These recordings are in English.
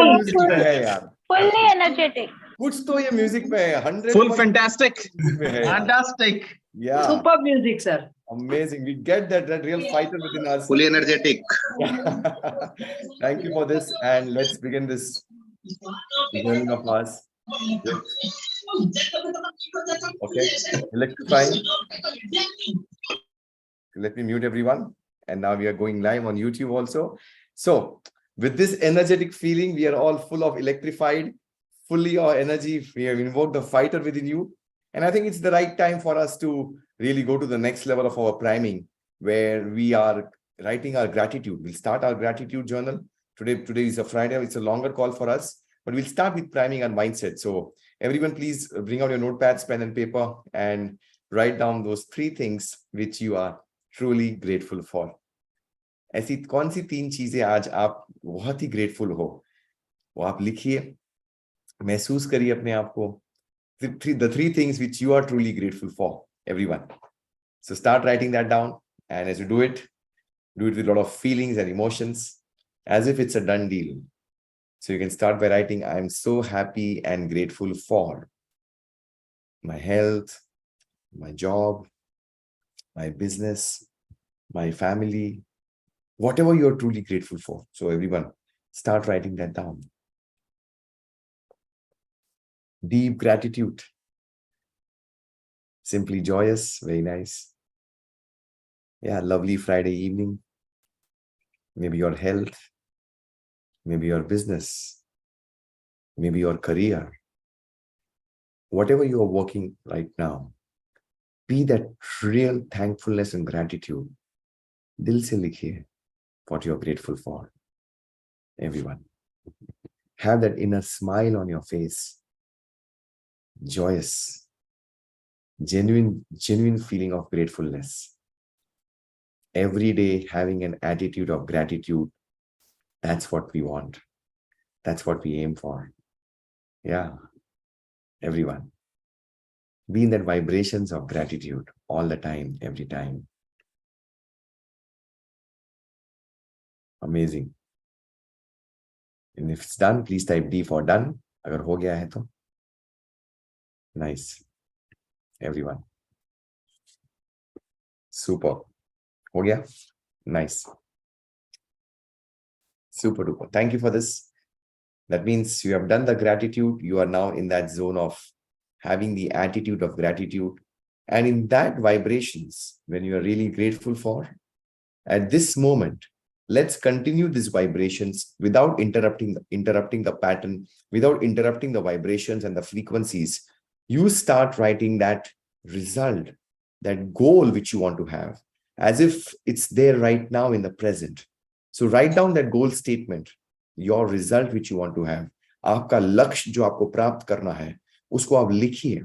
Music पे है यार, fully energetic. कुछ तो ये म्यूजिक पे है, 100 Full fantastic. म्यूजिक में है यार. Fantastic. Yeah, Super music, sir. amazing. We get that real fighter within us. Fully energetic. Thank you for this, and let's begin this journey of ours. Okay, electrifying. Let me mute everyone. And now we are going live on YouTube also. So with this energetic feeling, we are all full of electrified, fully our energy. We have invoked the fighter within you. And I think it's the right time for us to really go to the next level of our priming, where we are writing our gratitude. We'll start our gratitude journal. Today is a Friday. It's a longer call for us, but we'll start with priming our mindset. So everyone, please bring out your notepads, pen and paper, and write down those 3 things which you are truly grateful for. ऐसी कौन सी 3 चीजें आज आप बहुत ही grateful हो, वो आप लिखिए, महसूस करिए अपने आप को. The 3 things which you are truly grateful for, everyone. So start writing that down, and as you do it with a lot of feelings and emotions, as if it's a done deal. So you can start by writing, I am so happy and grateful for my health, my job, my business, my family, whatever you're truly grateful for. So everyone, start writing that down. Deep gratitude. Simply joyous, very nice. Yeah, lovely Friday evening. Maybe your health, maybe your business, maybe your career. Whatever you are working right now, be that real thankfulness and gratitude. Dil se likhiye what you're grateful for. Everyone. Have that inner smile on your face. Joyous, genuine feeling of gratefulness. Every day having an attitude of gratitude. That's what we want. That's what we aim for. Yeah. Everyone. Be in that vibrations of gratitude all the time, every time. Amazing. And if it's done, please type D for done. Agar ho gaya hai to. Nice. Everyone. Super. Ho gaya? Nice. Super duper. Thank you for this. That means you have done the gratitude. You are now in that zone of having the attitude of gratitude. And in that vibrations, when you are really grateful for, at this moment, let's continue these vibrations without interrupting the pattern, without interrupting the vibrations and the frequencies. You start writing that result, that goal which you want to have, as if it's there right now in the present. So write down that goal statement, your result which you want to have. आपका लक्ष्य जो आपको प्राप्त करना है, उसको आप लिखिए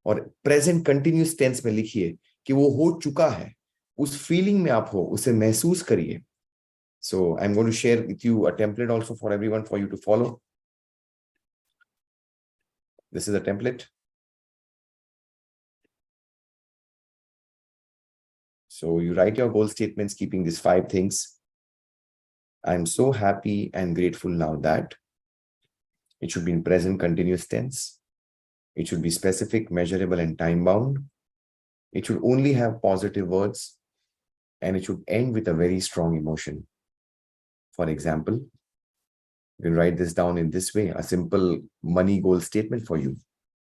और प्रेजेंट कंटिन्यूस टेंस में लिखिए कि वो हो चुका है. उस फीलिंग में आप हो, उसे महसूस करिए. So I'm going to share with you a template also for everyone for you to follow. This is a template. So you write your goal statements, keeping these 5 things. I'm so happy and grateful now that. It should be in present continuous tense. It should be specific, measurable, and time-bound. It should only have positive words, and it should end with a very strong emotion. For example, you can write this down in this way, a simple money goal statement for you.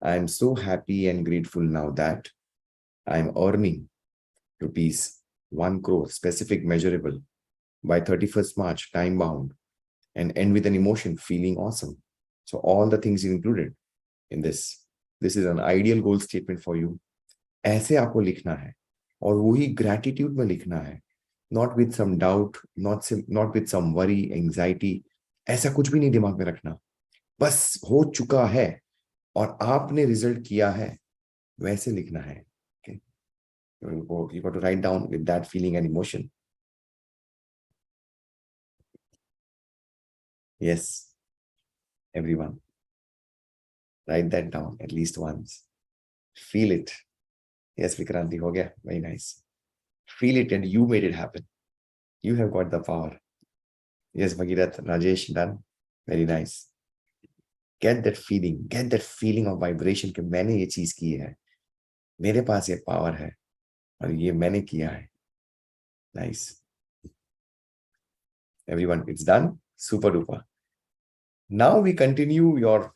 I am so happy and grateful now that I am earning ₹1 crore, specific, measurable, by 31st March, time-bound, and end with an emotion, feeling awesome. So all the things included in this. This is an ideal goal statement for you. ऐसे आपको लिखना है और वही gratitude में लिखना है. Not with some doubt, not with some worry, anxiety. ऐसा कुछ भी नहीं दिमाग में रखना. बस हो चुका है और आपने रिजल्ट किया है, वैसे लिखना है. Okay? You got to write down with that feeling and emotion. Yes, everyone. Write that down at least once. Feel it. Yes, Vikranti, ho gaya. Very nice. Feel it, and you made it happen. You have got the power. Yes, Bhagirath, Rajesh, done. Very nice. Get that feeling of vibration कि मैंने ये चीज की है, मेरे पास ये power है और ये मैंने किया है. Nice. Everyone, it's done. Super duper. Now we continue your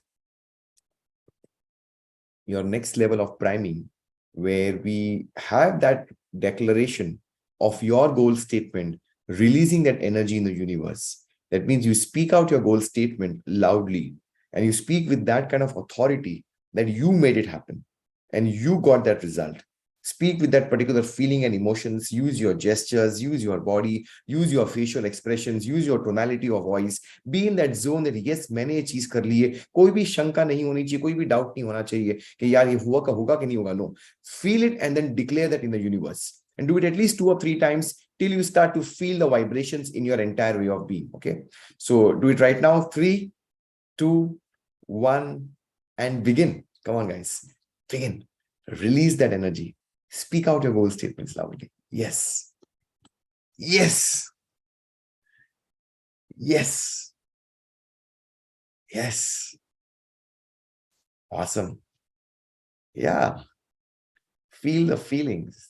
next level of priming, where we have that declaration of your goal statement, releasing that energy in the universe. That means you speak out your goal statement loudly and you speak with that kind of authority that you made it happen and you got that result. Speak with that particular feeling and emotions. Use your gestures, use your body, use your facial expressions, use your tonality of voice. Be in that zone that yes, मैंने ये चीज कर ली है. कोई भी शंका नहीं होनी चाहिए, कोई भी डाउट नहीं होना चाहिए कि यार ये होगा कि नहीं होगा. No, feel it and then declare that in the universe, and do it at least 2 or 3 times till you start to feel the vibrations in your entire way of being. Okay, so do it right now. 3, 2, 1, and begin. Come on, guys, begin. Release that energy. Speak out your goal statements loudly. Yes. Yes. Yes. Yes. Awesome. Yeah. Feel the feelings.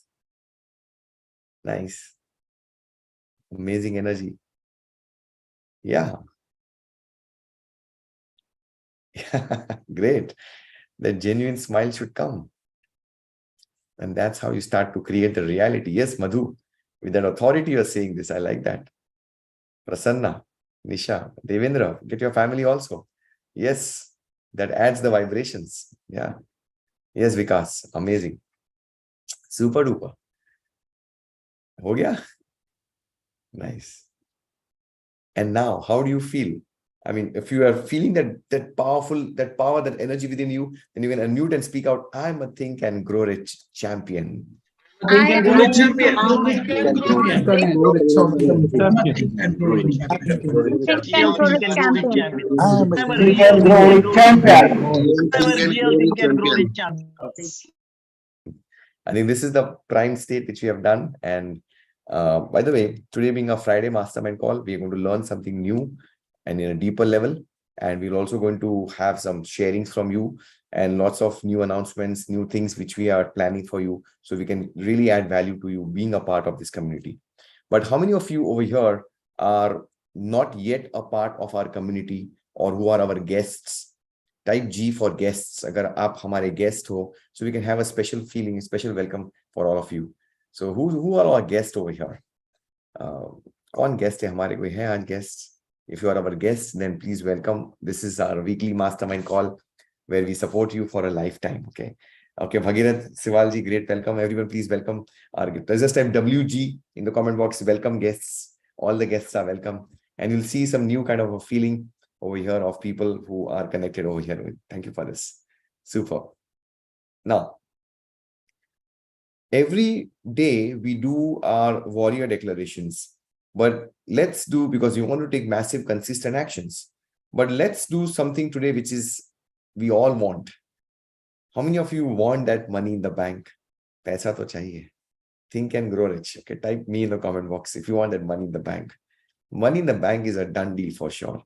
Nice. Amazing energy. Yeah. Great. That genuine smile should come. And that's how you start to create the reality. Yes, Madhu, with that authority, you're saying this. I like that. Prasanna, Nisha, Devendra, get your family also. Yes, that adds the vibrations. Yeah. Yes, Vikas, amazing. Super duper. Ho gaya? Nice. And now, how do you feel? I mean, if you are feeling that power, that energy within you, then you can unmute and speak out, I'm a think and grow rich champion. I am a champion. think and grow rich champion. I'm a I'm a think real and think grow and rich grow rich champion. champion. I'm a real think and grow rich champion. I think this is the prime state which we have done. And by the way, today being a Friday mastermind call, we are going to learn something new and in a deeper level. And we're also going to have some sharings from you and lots of new announcements, new things which we are planning for you. So we can really add value to you being a part of this community. But how many of you over here are not yet a part of our community or who are our guests? Type G for guests. Agar aap hamare guest ho, so we can have a special feeling, a special welcome for all of you. So who are our guests over here? Kaun guest hai hamare, koi hai aaj guests? If you are our guests, then please welcome. This is our weekly mastermind call where we support you for a lifetime. Okay. Okay, Bhagirath, Sivalji, great welcome. Everyone, please welcome our guests. Just type WG in the comment box. Welcome guests. All the guests are welcome. And you'll see some new kind of a feeling over here of people who are connected over here. Thank you for this. Super. Now, every day we do our warrior declarations, but let's do, because you want to take massive, consistent actions, but let's do something today which is we all want. How many of you want that money in the bank? Paisa to chahiye. Think and grow rich. Okay, type me in the comment box if you want that money in the bank. Money in the bank is a done deal for sure.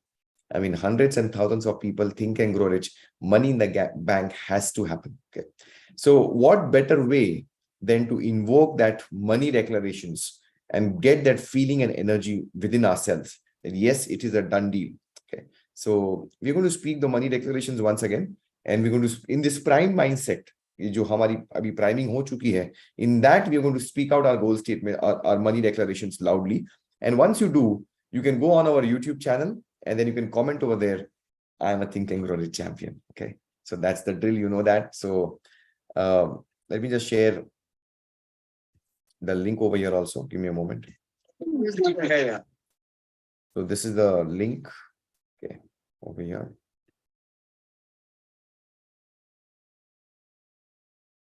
I mean, hundreds and thousands of people think and grow rich. Money in the bank has to happen. Okay. So what better way than to invoke that money declarations and get that feeling and energy within ourselves that yes, it is a done deal. Okay. So we're going to speak the money declarations once again, and we're going to, in this prime mindset, जो हमारी अभी priming हो चुकी है, in that we are going to speak out our goal statement, our money declarations loudly. And once you do, you can go on our YouTube channel and then you can comment over there, I'm a think and grow rich champion. Okay. So that's the drill, you know that. So let me just share the link over here also. Give me a moment. So this is the link. Okay, over here.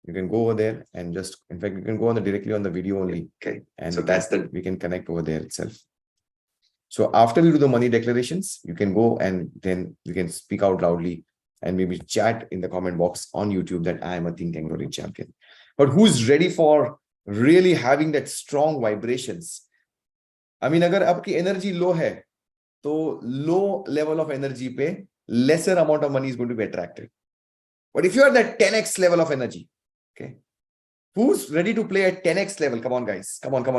You can go over there and just, in fact, you can go on directly on the video only. Okay. And so that's that we can connect over there itself. So after we do the money declarations, you can go and then you can speak out loudly and maybe chat in the comment box on YouTube that I am a think and grow rich champion. But who's ready for really having that strong vibrations? I mean, agar aapki energy low hai, तो low level of energy पे lesser amount of money is going to be attracted. But if you are that 10x level of energy, okay, who's ready to play at 10x level? Come on, guys. Come on. I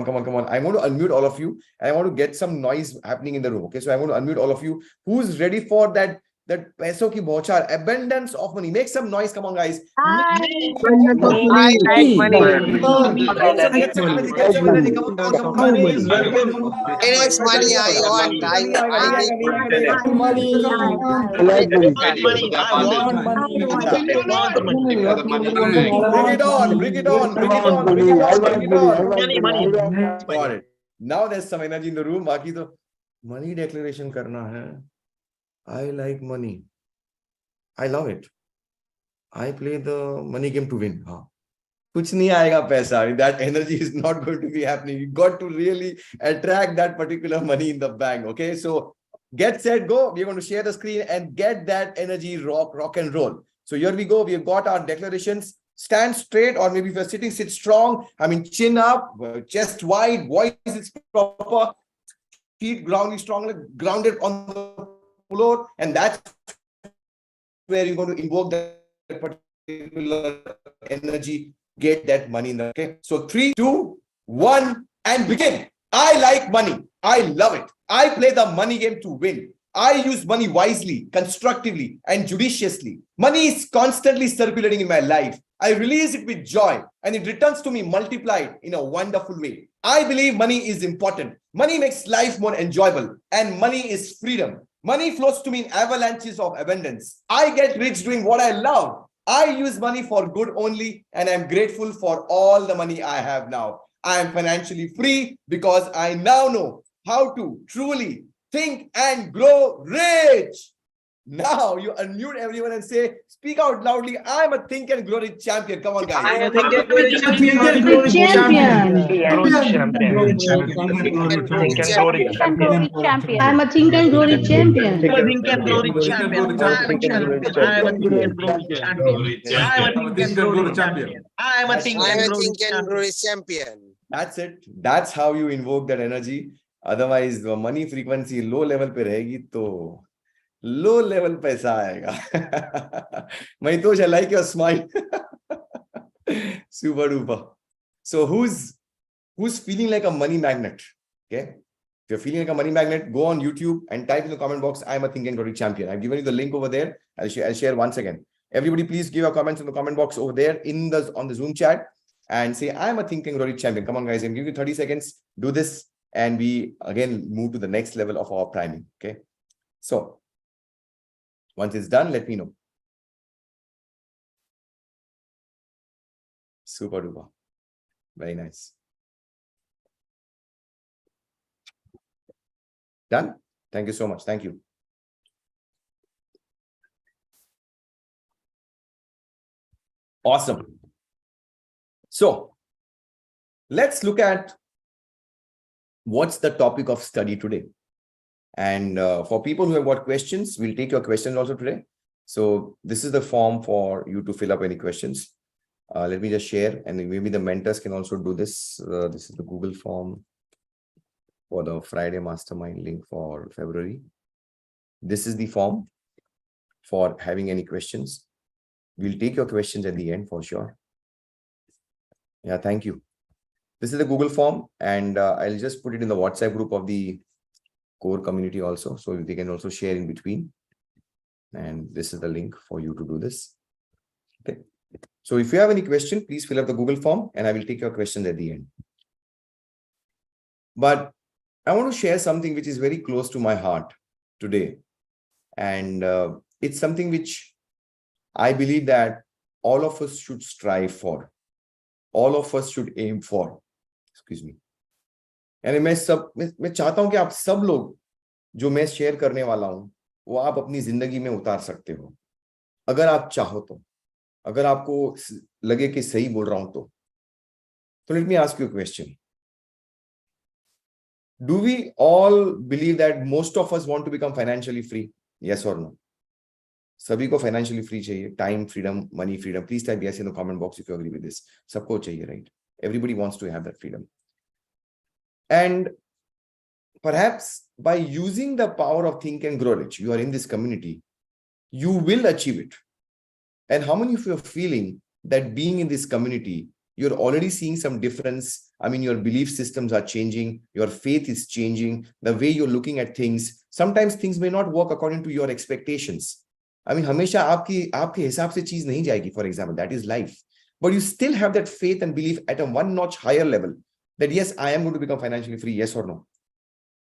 want to unmute all of you. And I want to get some noise happening in the room. Okay, so I want to unmute all of you. Who's ready for that peso ki bauchar, abundance of money? Make some noise. Come on, guys. I I like money. Get some energy. Get some energy. Come on. Money is welcome. Next money I want. I need money. Money. I want money. I want money. Bring it on. Money. Got it. Now there's some energy in the room. बाकी तो money declaration करना है. I like money. I love it. I play the money game to win. हाँ. कुछ नहीं आएगा पैसा. That energy is not going to be happening. You got to really attract that particular money in the bank. Okay, so get set, go. We're going to share the screen and get that energy rock and roll. So here we go. We have got our declarations. Stand straight, or maybe if you're sitting, sit strong. I mean, chin up, chest wide, voice is proper, feet grounded on the floor, and that's where you're going to invoke that particular energy, get that money in the, okay? So 3, 2, 1, and begin. I like money. I love it. I play the money game to win. I use money wisely, constructively, and judiciously. Money is constantly circulating in my life. I release it with joy, and it returns to me multiplied in a wonderful way. I believe money is important. Money makes life more enjoyable, and money is freedom. Money flows to me in avalanches of abundance. I get rich doing what I love. I use money for good only, and I'm grateful for all the money I have now. I am financially free because I now know how to truly think and grow rich. Now you unmute everyone and say, speak out loudly. I'm a think and grow rich champion. Come on, guys. I am a think and grow rich champion. I'm a think and grow rich champion. Think and grow rich champion. I am a think and grow rich champion. I am a think and grow rich champion. That's it. That's how you invoke that energy. Otherwise, the money frequency low level पे रहेगी तो low level पैसा आएगा. Maitosh, I like your smile. Super duper. So who's feeling like a money magnet? Okay. If you're feeling like a money magnet, go on YouTube and type in the comment box, I'm a think and grow rich champion. I've given you the link over there. I'll share once again. Everybody, please give your comments in the comment box over there on the Zoom chat and say, I'm a think and grow rich champion. Come on, guys. I'm giving you 30 seconds. Do this. And we again move to the next level of our priming. Okay. So once it's done, let me know. Super duper. Very nice. Done? Thank you so much. Thank you. Awesome. So let's look at what's the topic of study today. And for people who have got questions, we'll take your questions also today. So this is the form for you to fill up any questions. Let me just share, and maybe the mentors can also do this. This is the Google form for the Friday Mastermind link for February. This is the form for having any questions. We'll take your questions at the end for sure. Yeah, thank you. This is the Google form, and I'll just put it in the WhatsApp group of the core community also, so they can also share in between. And this is the link for you to do this. Okay. So if you have any question, please fill up the Google form, and I will take your questions at the end. But I want to share something which is very close to my heart today. And it's something which I believe that all of us should strive for. All of us should aim for. Excuse me. यानी मैं चाहता हूं कि आप सब लोग जो मैं शेयर करने वाला हूं वो आप अपनी जिंदगी में उतार सकते हो, अगर आप चाहो तो, अगर आपको लगे कि सही बोल रहा हूं तो let me ask you a question. Do we all believe that most of us want to become financially free? Yes or no? सभी को financially free चाहिए, time freedom, money freedom. Please type yes in the comment box if you agree with this. सबको चाहिए, right? Everybody wants to have that freedom. And perhaps by using the power of Think and Grow Rich, you are in this community, you will achieve it. And how many of you are feeling that being in this community, you're already seeing some difference? I mean, your belief systems are changing, your faith is changing, the way you're looking at things. Sometimes things may not work according to your expectations. I mean, हमेशा आपके हिसाब से चीज नहीं जाएगी, for example, that is life. But you still have that faith and belief at a one notch higher level that yes, I am going to become financially free, yes or no.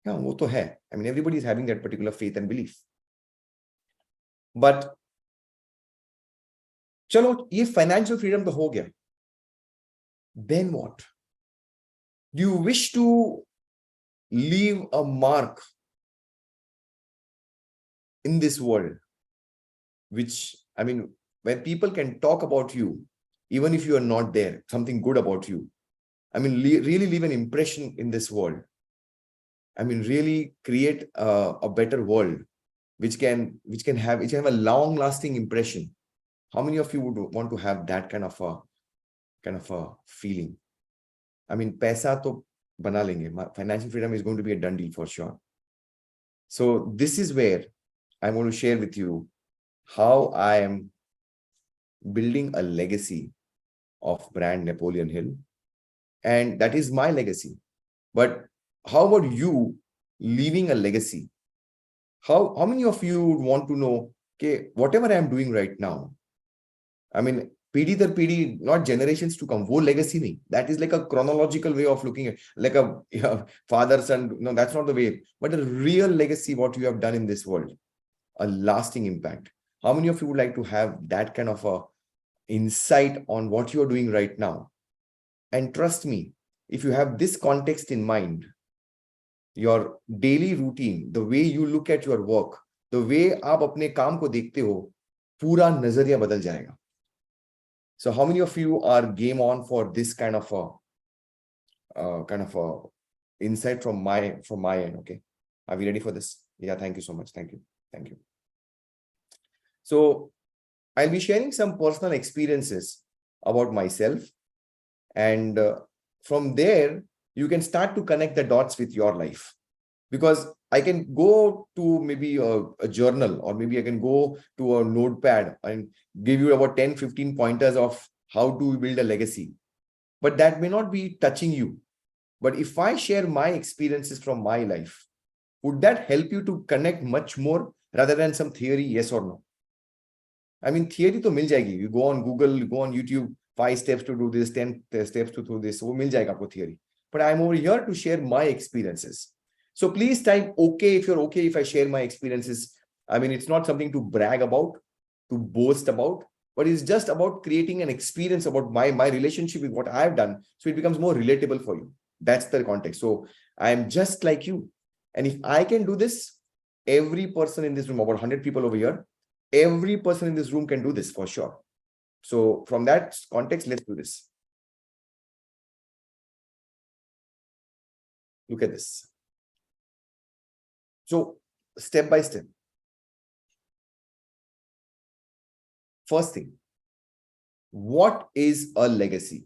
Yeah, वो तो है. I mean, everybody is having that particular faith and belief. But चलो ये financial freedom तो हो गया. Then what? Do you wish to leave a mark in this world? Which, I mean, when people can talk about you, even if you are not there, something good about you. I mean, really leave an impression in this world. I mean, really create a better world, which can have a long-lasting impression. How many of you would want to have that kind of a feeling? I mean, paisa to bana lenge. Financial freedom is going to be a done deal for sure. So this is where I'm going to share with you how I am building a legacy of brand Napoleon Hill. And that is my legacy. But how about you leaving a legacy? How many of you would want to know, okay, whatever I am doing right now, I mean, PD dar PD, not generations to come, wo legacy nahi. That is like a chronological way of looking at, like a father, son. No, that's not the way. But a real legacy, what you have done in this world, a lasting impact. How many of you would like to have that kind of a insight on what you are doing right now? And trust me, if you have this context in mind, your daily routine, the way you look at your work, the way आप अपने काम को देखते हो, पूरा नजरिया बदल जाएगा. So how many of you are game on for this kind of a insight from my end? Okay, are we ready for this? Yeah, thank you so much. Thank you. So I'll be sharing some personal experiences about myself, and from there you can start to connect the dots with your life. Because I can go to maybe a journal, or maybe I can go to a notepad and give you about 10-15 pointers of how to build a legacy. But that may not be touching you. But if I share my experiences from my life, would that help you to connect much more rather than some theory, yes or no? I mean, theory to mil jayegi. You go on Google, you go on YouTube, 5 steps to do this, 10 steps to do this. So mil jayega aapko theory. But I'm over here to share my experiences. So please type okay if you're okay if I share my experiences. I mean, it's not something to brag about, to boast about, but it's just about creating an experience about my relationship with what I've done. So it becomes more relatable for you. That's the context. So I'm just like you. And if I can do this, every person in this room, about 100 people over here, every person in this room can do this for sure. So from that context, let's do this. Look at this. So step by step. First thing, what is a legacy?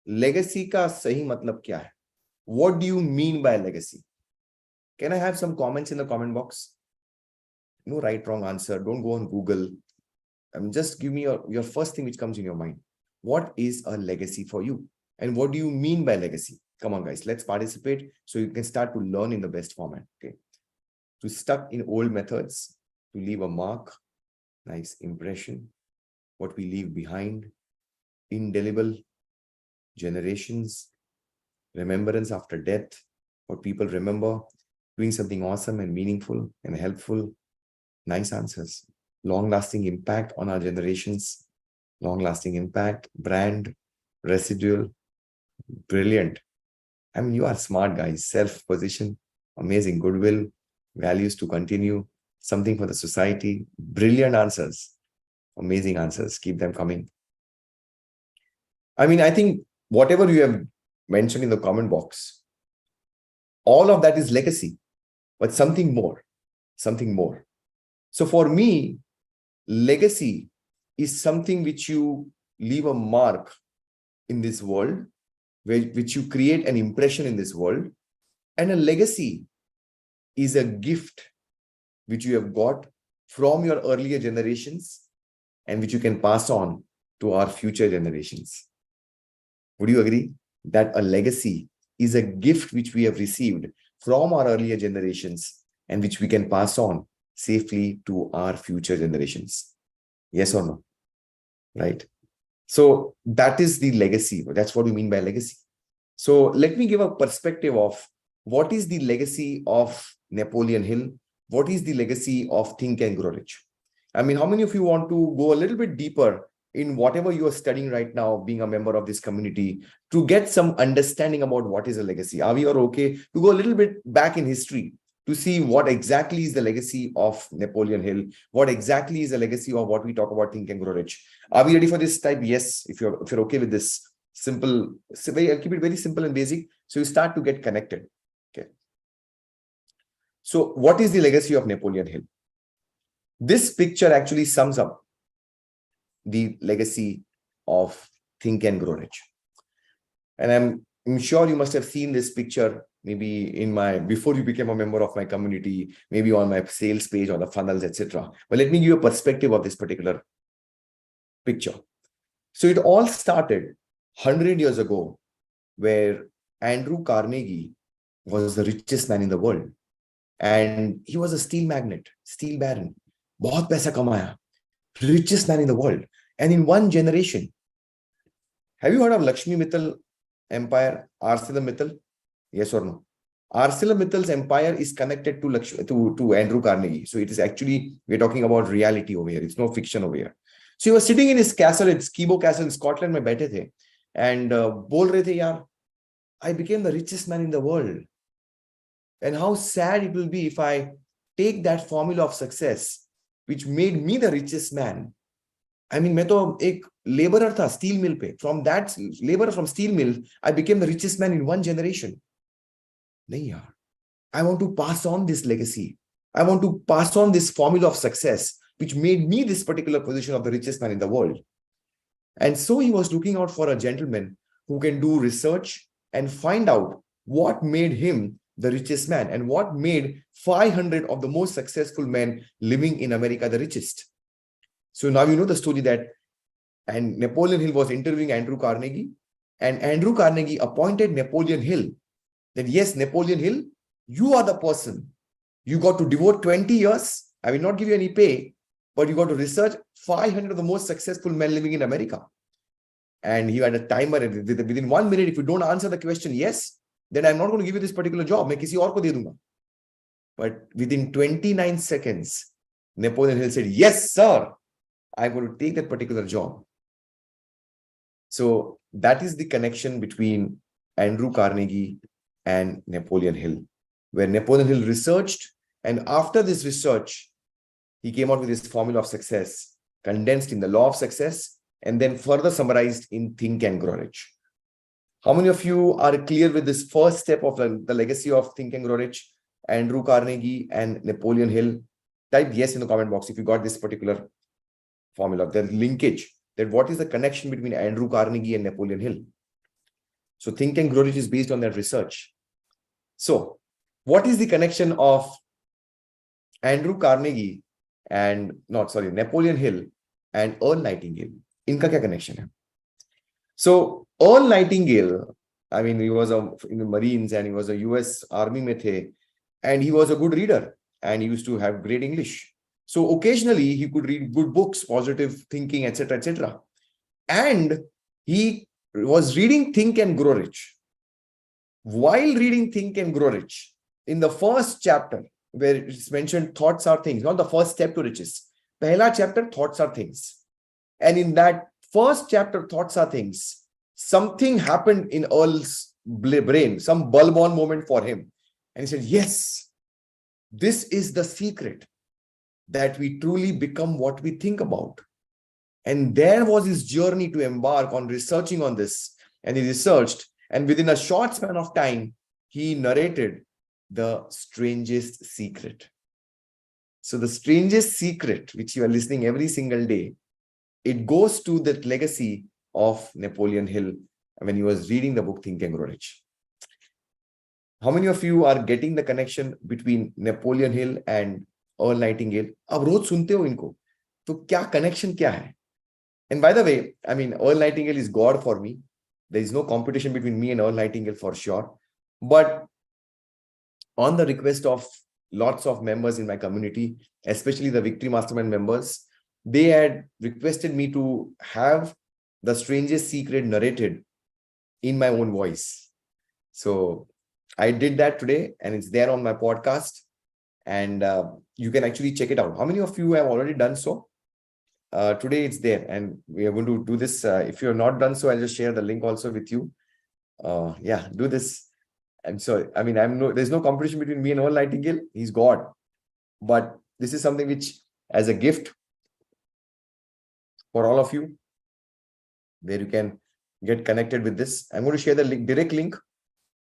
Legacy ka sahi matlab kya hai? What do you mean by legacy? Can I have some comments in the comment box? No right, wrong answer. Don't go on Google. Just give me your first thing which comes in your mind. What is a legacy for you? And what do you mean by legacy? Come on, guys, let's participate so you can start to learn in the best format. Okay. To stuck in old methods, to leave a mark, nice impression, what we leave behind, indelible, generations, remembrance after death, what people remember, doing something awesome and meaningful and helpful. Nice answers. Long-lasting impact on our generations, long-lasting impact, brand, residual, brilliant. I mean, you are smart, guys. Self-position, amazing goodwill, values to continue, something for the society. Brilliant answers. Amazing answers. Keep them coming. I mean, I think whatever you have mentioned in the comment box, all of that is legacy, but something more, something more. So for me, legacy is something which you leave a mark in this world, which you create an impression in this world. And a legacy is a gift which you have got from your earlier generations and which you can pass on to our future generations. Would you agree that a legacy is a gift which we have received from our earlier generations and which we can pass on safely to our future generations? Yes or no? Right? So that is the legacy. That's what we mean by legacy. So let me give a perspective of what is the legacy of Napoleon Hill? What is the legacy of Think and Grow Rich? I mean, how many of you want to go a little bit deeper in whatever you are studying right now, being a member of this community, to get some understanding about what is a legacy? Are we all okay to go a little bit back in history to see what exactly is the legacy of Napoleon Hill? What exactly is the legacy of what we talk about Think and Grow Rich? Are we ready for this type? Yes, if you're okay with this simple, I'll keep it very simple and basic. So you start to get connected. Okay. So what is the legacy of Napoleon Hill? This picture actually sums up the legacy of Think and Grow Rich. And I'm sure you must have seen this picture maybe before you became a member of my community, maybe on my sales page or the funnels, etc. But let me give you a perspective of this particular picture. So it all started 100 years ago, where Andrew Carnegie was the richest man in the world. And he was a steel magnate, steel baron. Bahut paisa kamaya. Richest man in the world. And in one generation, have you heard of Lakshmi Mittal Empire, ArcelorMittal? Yes or no? ArcelorMittal's empire is connected to Andrew Carnegie. So it is actually, we're talking about reality over here. It's no fiction over here. So he was sitting in his castle, at Skibo Castle in Scotland, mein baithe the, and bol rahe the, yaar, I became the richest man in the world. And how sad it will be if I take that formula of success, which made me the richest man. I mean, मैं तो एक laborer था steel mill पे. From that laborer from steel mill, I became the richest man in one generation. नहीं यार. I want to pass on this legacy. I want to pass on this formula of success, which made me this particular position of the richest man in the world. And so he was looking out for a gentleman who can do research and find out what made him the richest man and what made 500 of the most successful men living in America the richest. So now you know the story that, and Napoleon Hill was interviewing Andrew Carnegie, and Andrew Carnegie appointed Napoleon Hill that, yes, Napoleon Hill, you are the person. You got to devote 20 years. I will not give you any pay, but you got to research 500 of the most successful men living in America. And he had a timer. Within 1 minute, if you don't answer the question, yes, then I'm not going to give you this particular job. मैं किसी और को दे दूंगा. But within 29 seconds, Napoleon Hill said, yes, sir, I'm going to take that particular job. So that is the connection between Andrew Carnegie and Napoleon Hill, where Napoleon Hill researched, and after this research, he came out with his formula of success, condensed in the law of success, and then further summarized in Think and Grow Rich. How many of you are clear with this first step of the legacy of Think and Grow Rich, Andrew Carnegie and Napoleon Hill? Type yes in the comment box if you got this particular formula, the linkage, that what is the connection between Andrew Carnegie and Napoleon Hill. So Think and Grow Rich is based on that research. So what is the connection of Andrew Carnegie and, Napoleon Hill and Earl Nightingale? Inka kya connection hai? So Earl Nightingale, I mean, he was in the Marines and he was a US Army mein the, and he was a good reader and he used to have great English. So occasionally he could read good books, positive thinking, etc., etc. And he was reading Think and Grow Rich. While reading Think and Grow Rich, in the first chapter, where it's mentioned thoughts are things, not the first step to riches. Pehla chapter, thoughts are things. And in that first chapter, thoughts are things, something happened in Earl's brain, some bulb-on moment for him. And he said, yes, this is the secret, that we truly become what we think about. And there was his journey to embark on researching on this. And he researched, and within a short span of time, he narrated the strangest secret. So the strangest secret, which you are listening every single day, it goes to that legacy of Napoleon Hill when he was reading the book Think and Grow Rich. How many of you are getting the connection between Napoleon Hill and Earl Nightingale? आप रोज सुनते हो इनको, तो क्या connection क्या है? And by the way, I mean, Earl Nightingale is God for me. There is no competition between me and Earl Nightingale for sure. But on the request of lots of members in my community, especially the Victory Mastermind members, they had requested me to have the strangest secret narrated in my own voice. So I did that today, and it's there on my podcast, and you can actually check it out. How many of you have already done so? Today it's there, and we are going to do this. If you're not done so, I'll just share the link also with you. Yeah, do this. And so, I mean, there's no competition between me and Earl Nightingale. He's God. But this is something which, as a gift for all of you, where you can get connected with this. I'm going to share the direct link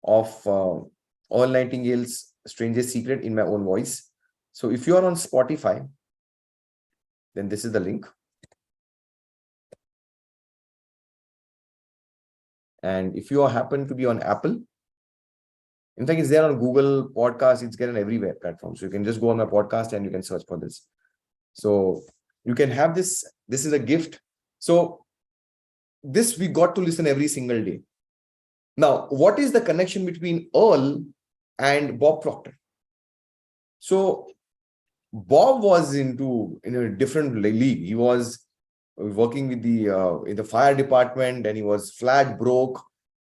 of Earl Nightingale's Strangest Secret in my own voice. So if you are on Spotify, then this is the link. And if you happen to be on Apple, in fact, it's there on Google Podcast, it's there on everywhere platform. So you can just go on my podcast and you can search for this. So you can have this. This is a gift. So this we got to listen every single day. Now, what is the connection between Earl and Bob Proctor? So Bob was in a different league. He was working with in the fire department, and he was flat broke.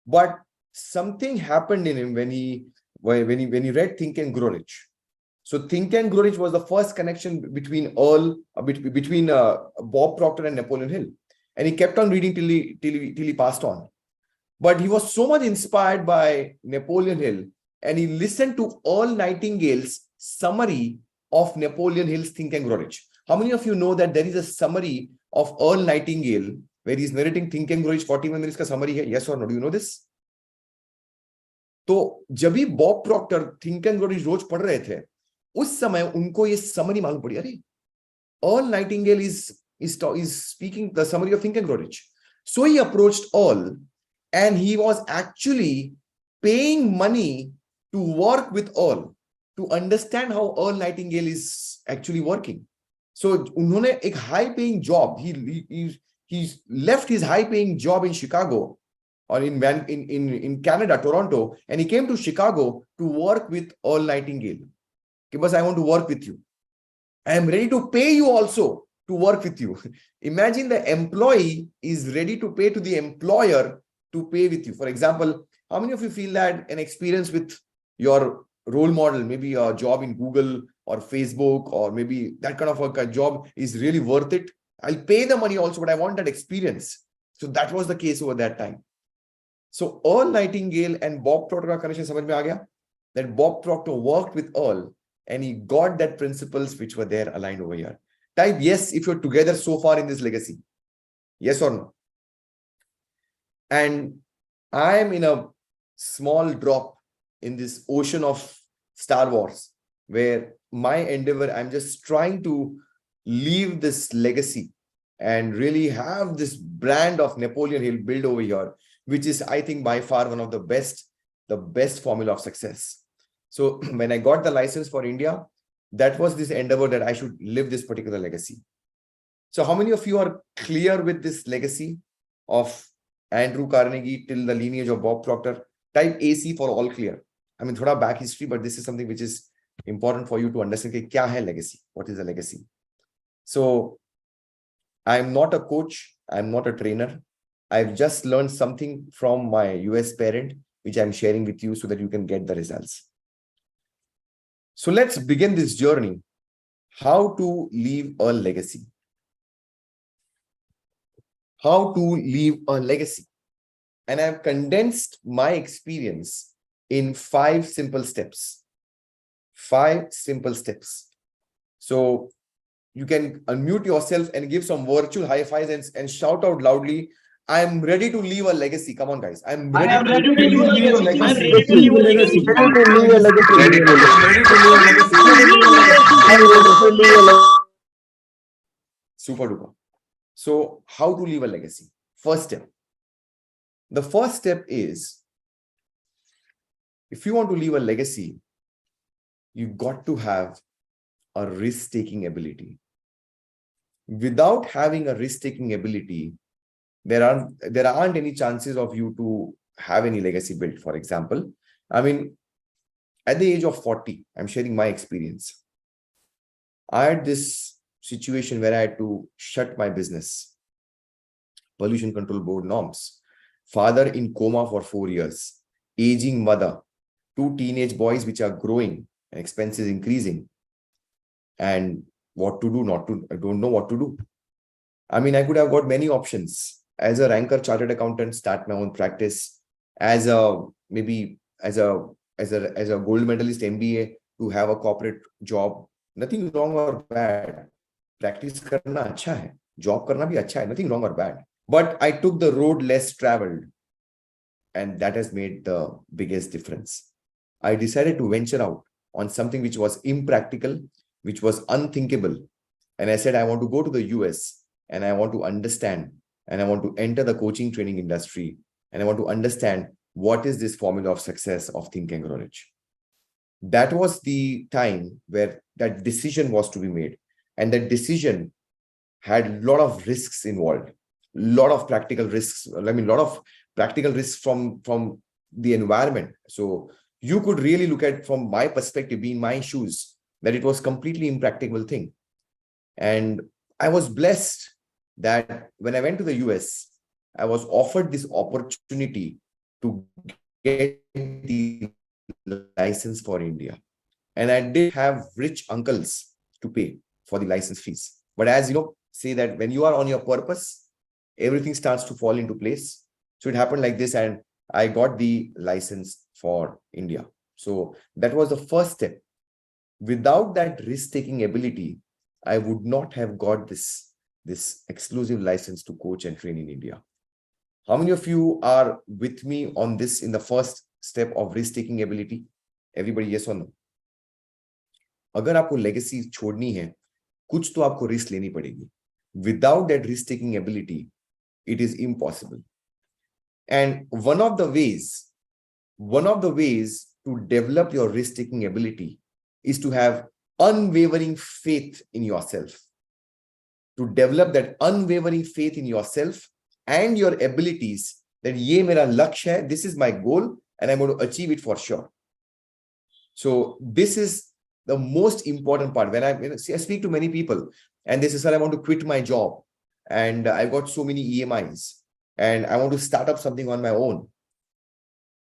But something happened in him when he read Think and Grow Rich. So Think and Grow Rich was the first connection between between Bob Proctor and Napoleon Hill, and he kept on reading till he passed on. But he was so much inspired by Napoleon Hill, and he listened to Earl Nightingale's summary of Napoleon Hill's Think and Grow Rich. How many of you know that there is a summary of Earl Nightingale where he's narrating Think and Grow Rich? 41 minutes ka summary hai. Yes or no? Do you know this? तो जब भी Bob Proctor Think and Grow Rich रोज पढ़ रहे थे, उस समय उनको ये समरी मालूम पड़ी, अरे Earl Nightingale is speaking the summary of Think and Grow Rich. So he approached Earl, and he was actually paying money to work with Earl to understand how Earl Nightingale is actually working. So उन्होंने एक high paying job, he left his high paying job in Chicago or in Canada, Toronto, and he came to Chicago to work with Earl Nightingale. Because I want to work with you. I am ready to pay you also to work with you. Imagine the employee is ready to pay to the employer to pay with you. For example, how many of you feel that an experience with your role model, maybe a job in Google or Facebook, or maybe that kind of a job is really worth it? I'll pay the money also, but I want that experience. So that was the case over that time. So Earl Nightingale and Bob Proctor का connection समझ में आ गया? That Bob Proctor worked with Earl, and he got that principles which were there aligned over here. Type yes if you're together so far in this legacy. Yes or no? And I am in a small drop in this ocean of Star Wars, where my endeavor, I'm just trying to leave this legacy and really have this brand of Napoleon Hill built over here, which is, I think, by far one of the best formula of success. So when I got the license for India, that was this endeavor that I should live this particular legacy. So how many of you are clear with this legacy of Andrew Carnegie till the lineage of Bob Proctor? Type AC for all clear. I mean, thoda back history, but this is something which is important for you to understand. Kya hai legacy? What is a legacy? So I'm not a coach. I'm not a trainer. I've just learned something from my US parent, which I'm sharing with you so that you can get the results. So let's begin this journey. How to leave a legacy. How to leave a legacy. And I've condensed my experience in 5 simple steps. 5 simple steps. So you can unmute yourself and give some virtual high fives and shout out loudly, I'm ready to leave a legacy. Come on, guys. I'm ready to leave a legacy. I'm ready to leave a legacy. Super duper. So how to leave a legacy? First step. The first step is if you want to leave a legacy, you got to have a risk-taking ability. Without having a risk-taking ability, there aren't any chances of you to have any legacy built. For example, I mean, at the age of 40, I'm sharing my experience. I had this situation where I had to shut my business. Pollution Control Board norms. Father in coma for 4 years. Aging mother. 2 teenage boys which are growing and expenses increasing. And what to do, I don't know what to do. I mean, I could have got many options. As a ranker chartered accountant, start my own practice. As a gold medalist MBA, to have a corporate job. Nothing wrong or bad. Practice karna acha hai. Job karna bhi acha hai. Nothing wrong or bad. But I took the road less traveled. And that has made the biggest difference. I decided to venture out on something which was impractical, which was unthinkable. And I said, I want to go to the US and I want to understand and I want to enter the coaching training industry. And I want to understand what is this formula of success of Think and Grow Rich. That was the time where that decision was to be made. And that decision had a lot of risks involved, lot of practical risks. I mean, a lot of practical risks from the environment. So you could really look at, from my perspective, be in my shoes, that it was completely impractical thing. And I was blessed that when I went to the US, I was offered this opportunity to get the license for India. And I did have rich uncles to pay for the license fees. But as you know, say that when you are on your purpose, everything starts to fall into place. So it happened like this, and I got the license for India. So that was the first step. Without that risk-taking ability, I would not have got this exclusive license to coach and train in India. How many of you are with me on this in the first step of risk-taking ability? Everybody, yes or no? अगर आपको legacy छोड़नी है, कुछ तो आपको risk लेनी पड़ेगी. Without that risk-taking ability, it is impossible. And one of the ways to develop your risk-taking ability is to have unwavering faith in yourself. To develop that unwavering faith in yourself and your abilities, that ye mera lakshya hai, this is my goal and I'm going to achieve it for sure. So this is the most important part. When I speak to many people and they say, sir, I want to quit my job and I've got so many EMIs and I want to start up something on my own.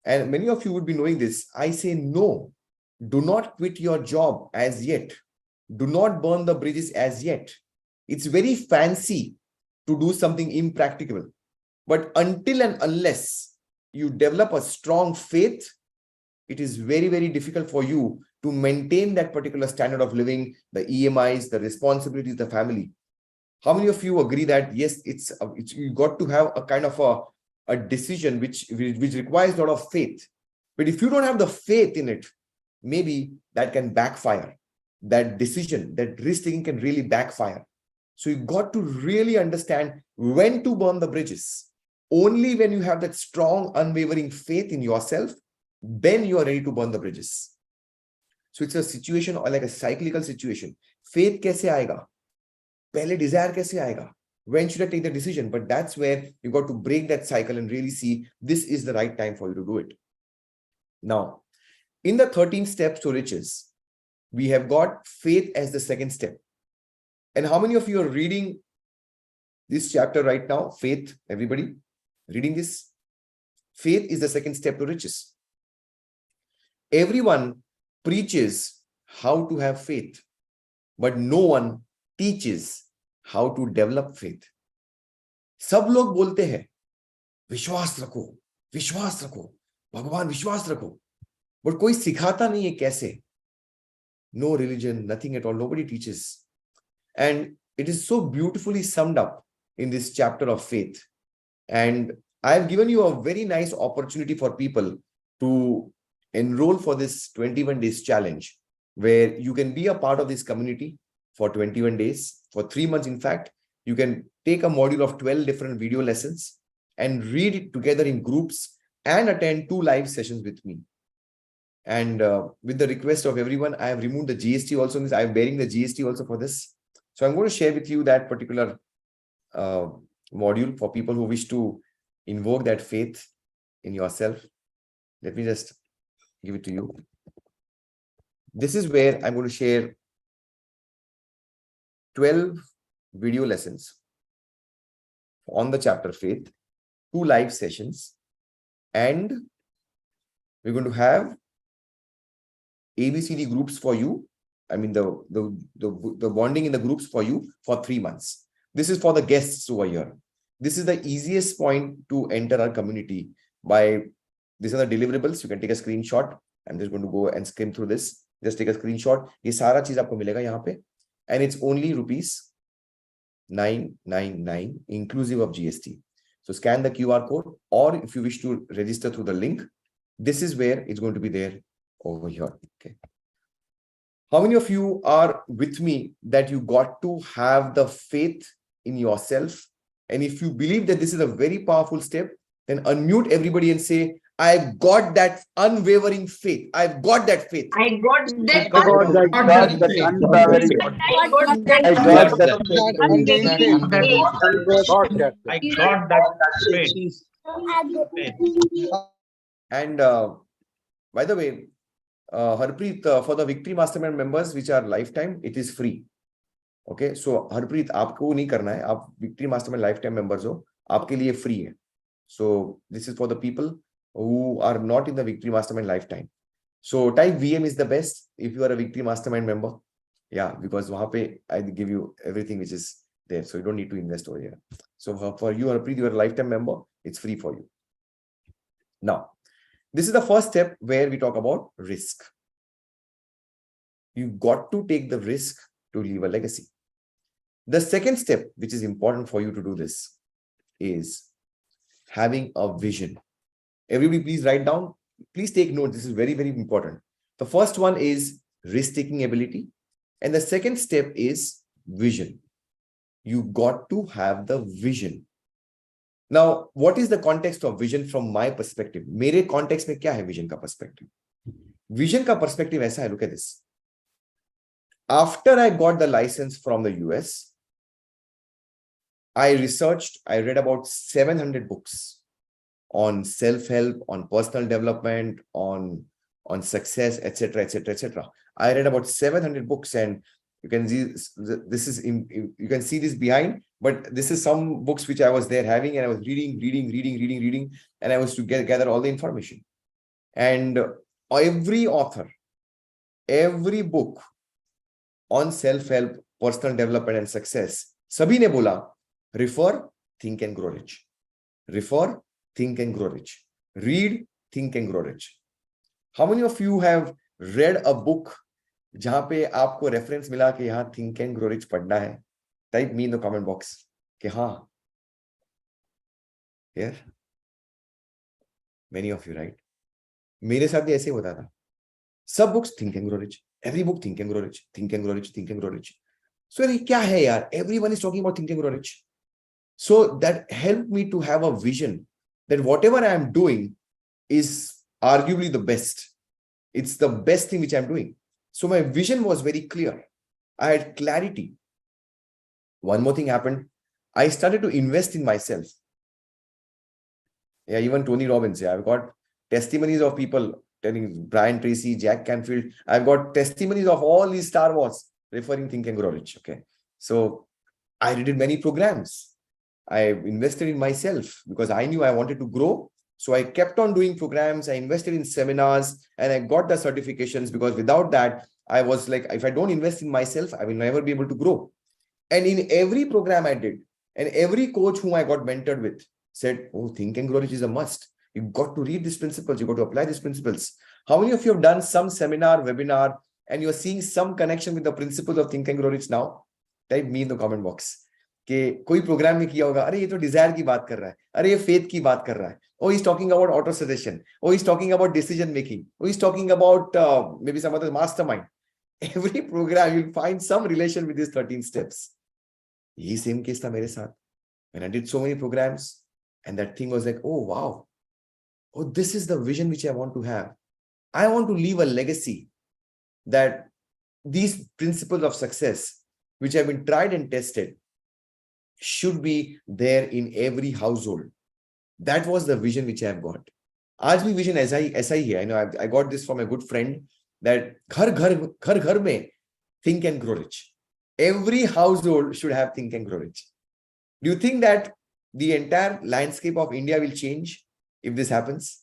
And many of you would be knowing this. I say, no, do not quit your job as yet. Do not burn the bridges as yet. It's very fancy to do something impracticable. But until and unless you develop a strong faith, it is very, very difficult for you to maintain that particular standard of living, the EMIs, the responsibilities, the family. How many of you agree that, yes, you got to have a kind of a decision which requires a lot of faith. But if you don't have the faith in it, maybe that can backfire. That decision, that risk-taking can really backfire. So you got to really understand when to burn the bridges. Only when you have that strong, unwavering faith in yourself, then you are ready to burn the bridges. So it's a situation or like a cyclical situation. Faith kaise aayega? Pehle desire kaise aayega? When should I take the decision? But that's where you got to break that cycle and really see this is the right time for you to do it. Now, in the 13 steps to riches, we have got faith as the second step. And how many of you are reading this chapter right now? Faith, everybody reading this? Faith is the second step to riches. Everyone preaches how to have faith, but no one teaches how to develop faith. सब लोग बोलते हैं विश्वास रखो, भगवान विश्वास रखो, but कोई सिखाता नहीं है कैसे. No religion, nothing at all, nobody teaches. And it is so beautifully summed up in this chapter of faith. And I have given you a very nice opportunity for people to enroll for this 21 days challenge, where you can be a part of this community for 21 days, for 3 months. In fact, you can take a module of 12 different video lessons and read it together in groups and attend 2 live sessions with me. And with the request of everyone, I have removed the GST also in this. I am bearing the GST also for this. So I'm going to share with you that particular module for people who wish to invoke that faith in yourself. Let me just give it to you. This is where I'm going to share 12 video lessons on the chapter faith, 2 live sessions, and we're going to have ABCD groups for you. I mean, the bonding in the groups for you for 3 months. This is for the guests over here. This is the easiest point to enter our community by, these are the deliverables. You can take a screenshot. I'm just going to go and skim through this. Just take a screenshot. Ye sara cheez aapko milega yahan pe. And it's only rupees 999 inclusive of GST. So scan the QR code, or if you wish to register through the link, this is where it's going to be there over here. Okay. How many of you are with me that you got to have the faith in yourself? And if you believe that this is a very powerful step, then unmute everybody and say, I've got that unwavering faith. I've got that faith. I got that. I got that unwavering. I got that. I got that I got that faith. And by the way, Harpreet, for the Victory Mastermind members, which are lifetime, it is free. Okay, so Harpreet, आपको नहीं करना है. आप Victory Mastermind lifetime members हो, आपके लिए free है. So this is for the people who are not in the Victory Mastermind lifetime. So type VM is the best if you are a Victory Mastermind member. Yeah, because वहाँ पे I give you everything which is there, so you don't need to invest over here. So for you, Harpreet, you are a lifetime member. It's free for you. Now, this is the first step where we talk about risk. You got to take the risk to leave a legacy. The second step, which is important for you to do this, is having a vision. Everybody please write down. Please take note. This is very, very important. The first one is risk-taking ability. And the second step is vision. You got to have the vision. Now, what is the context of vision from my perspective? मेरे context में क्या है vision का perspective? Vision का perspective ऐसा है, look at this. After I got the license from the US, I researched, I read about 700 books on self-help, on personal development, on success, etc., etc., etc. I read about 700 books, and you can see this is you can see this behind, but this is some books which I was there having, and I was reading, and I was to gather all the information. And every author, every book on self-help, personal development, and success, sabhi ne bola, refer, think and grow rich. Refer, think and grow rich. Read, think and grow rich. How many of you have read a book जहां पे आपको reference मिला कि यहाँ think and Grow rich पढ़ना है? Type me in the comment box कि हाँ. Here, many of you, right? मेरे साथ भी ऐसे होता था. सब books Think and Grow Rich, every book Think and Grow Rich, Think and Grow Rich, Think and Grow Rich. So ये क्या है यार? Everyone is talking about think and grow rich. So that helped me to have a vision that whatever I am doing is arguably the best. It's the best thing which I'm doing. So my vision was very clear. I had clarity. One more thing happened. I started to invest in myself. Yeah, even Tony Robbins. Yeah, I've got testimonies of people telling Brian Tracy, Jack Canfield. I've got testimonies of all these Star Wars referring Think and Grow Rich. Okay. So I did many programs. I invested in myself because I knew I wanted to grow. So I kept on doing programs. I invested in seminars and I got the certifications, because without that, I was like, if I don't invest in myself, I will never be able to grow. And in every program I did, and every coach whom I got mentored with said, oh, Think and Grow Rich is a must. You got to read these principles. You got to apply these principles. How many of you have done some seminar, webinar, and you're seeing some connection with the principles of Think and Grow Rich now? Type me in the comment box. कि कोई programme में किया होगा, अरे ये तो Dzire की बात कर रहा है, अरे ये फेथ की बात कर रहा है, oh he's talking about auto suggestion, oh he's talking about decision making, oh he's talking about maybe some other mastermind. Every program you'll find some relation with these 13 steps. यही same case था मेरे साथ. And I did so many programs, and that thing was like, oh wow, oh this is the vision which I want to have. I want to leave a legacy that these principles of success, which have been tried and tested, should be there in every household. That was the vision which I have got. आज भी vision ऐसा ही है. I know I got this from a good friend that घर में think and grow rich. Every household should have think and grow rich. Do you think that the entire landscape of India will change if this happens?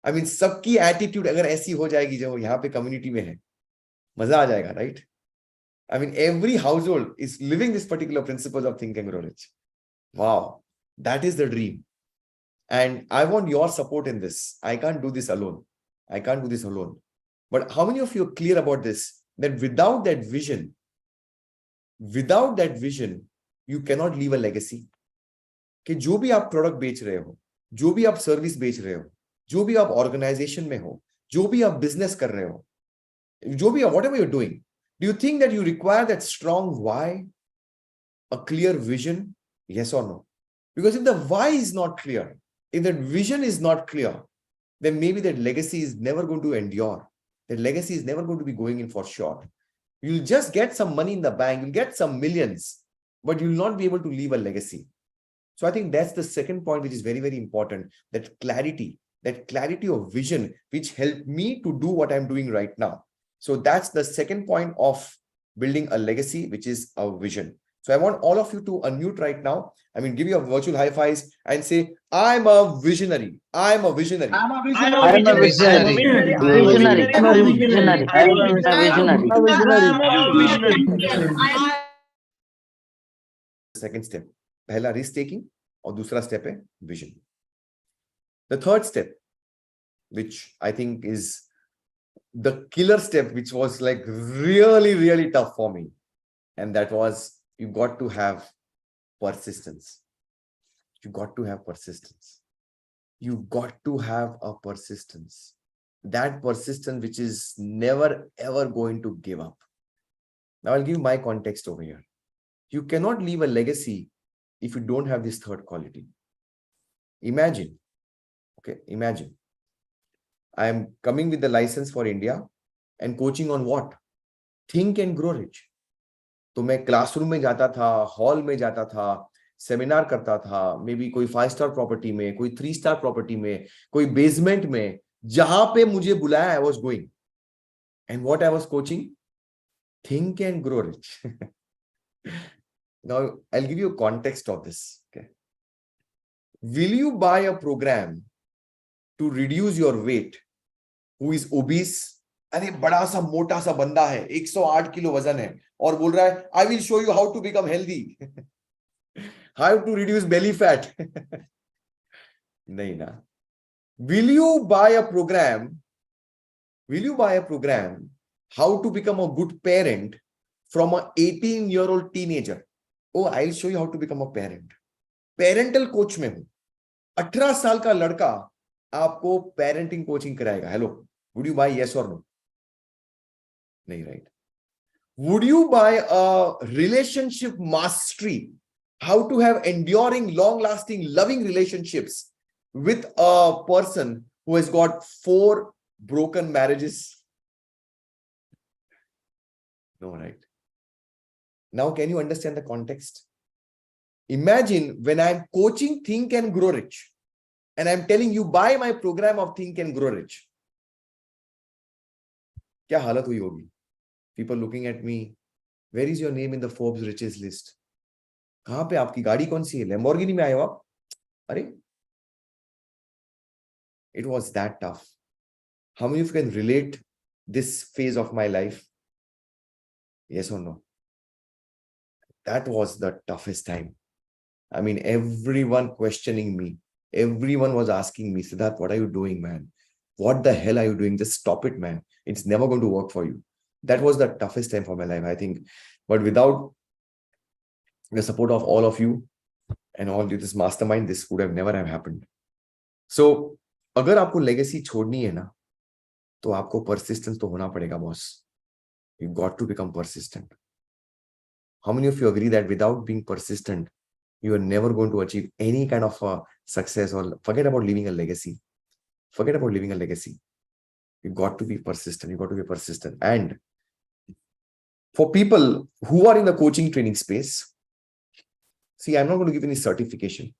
I mean, सबकी attitude अगर ऐसी हो जाएगी जो यहाँ पे community में है, मजा आ जाएगा, right? I mean, every household is living this particular principle of think and grow rich. Wow, that is the dream. And I want your support in this. I can't do this alone. I can't do this alone. But how many of you are clear about this? That without that vision, you cannot leave a legacy. कि जो भी आप product बेच रहे हो, जो भी आप सर्विस बेच रहे हो, जो भी आप ऑर्गेनाइजेशन में हो, जो भी आप बिजनेस कर रहे हो, जो भी आप whatever you're doing, do you think that you require that strong why, a clear vision? Yes or no? Because if the why is not clear, if that vision is not clear, then maybe that legacy is never going to endure. That legacy is never going to be going in for sure. You'll just get some money in the bank, you'll get some millions, but you'll not be able to leave a legacy. So I think that's the second point, which is very, very important, that clarity of vision, which helped me to do what I'm doing right now. So that's the second point of building a legacy, which is our vision. So I want all of you to unmute right now. I mean, give you a virtual high fives and say, I'm a visionary. I'm a visionary. I'm a visionary. Second step, पहला risk taking और दूसरा step है vision. The third step, which I think is the killer step, which was like really, really tough for me. And that was, you got to have persistence. You got to have persistence. You got to have a persistence. That persistence which is never ever going to give up. Now I'll give my context over here. You cannot leave a legacy if you don't have this third quality. Imagine, okay, imagine. I am coming with the license for India and coaching on what? Think and grow rich. तो मैं classroom में जाता था, hall में जाता था, seminar करता था, मे बी कोई 5-स्टार प्रॉपर्टी में, कोई 3-स्टार प्रॉपर्टी में, कोई बेसमेंट में, जहां पे मुझे बुलाया, I was going. And what I was coaching? Think and Grow rich. Now I'll give you a context of this. Okay, will you buy a program to reduce your weight who is obese? अरे बड़ा सा मोटा सा बंदा है, 108 kilo वजन है और बोल रहा है I will show you how to become healthy, how to reduce belly fat. नहीं ना. Will you buy a program how to become a good parent from a 18-year-old teenager? Oh, I'll show you how to become a parent. Parental coach में हूं. 18 साल का लड़का आपको parenting coaching कराएगा. Hello, would you buy? Yes or no? नहीं, right? Would you buy a relationship mastery, how to have enduring, long-lasting, loving relationships with a person who has got 4 broken marriages? No, right? Now, can you understand the context? Imagine when I'm coaching Think and Grow Rich, and I'm telling you, buy my program of Think and Grow Rich. क्या हालत हुई होगी? People looking at me, where is your name in the Forbes richest list? कहाँ पे आपकी गाड़ी कौन सी है? Lamborghini में आए हो आप? अरे, it was that tough. How many of you can relate this phase of my life? Yes or no? That was the toughest time. I mean, everyone questioning me. Everyone was asking me, Sidharth, what are you doing, man? What the hell are you doing? Just stop it, man. It's never going to work for you. That was the toughest time for my life, I think. But without the support of all of you and all this mastermind, this would have never have happened. So, अगर आपको legacy छोड़नी है ना, तो आपको persistence तो होना पड़ेगा, boss. You got to become persistent. How many of you agree that without being persistent, you are never going to achieve any kind of success, or forget about leaving a legacy? Forget about leaving a legacy. You've got to be persistent. You've got to be persistent. And for people who are in the coaching training space, see, I'm not going to give any certification.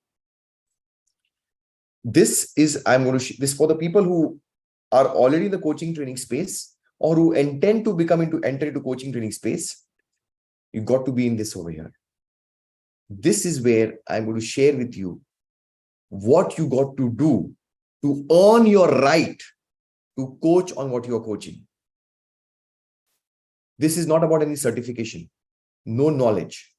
This is, I'm going to, this for the people who are already in the coaching training space or who intend to enter into coaching training space. You've got to be in this over here. This is where I'm going to share with you what you got to do to earn your right to coach on what you are coaching. This is not about any certification, no knowledge.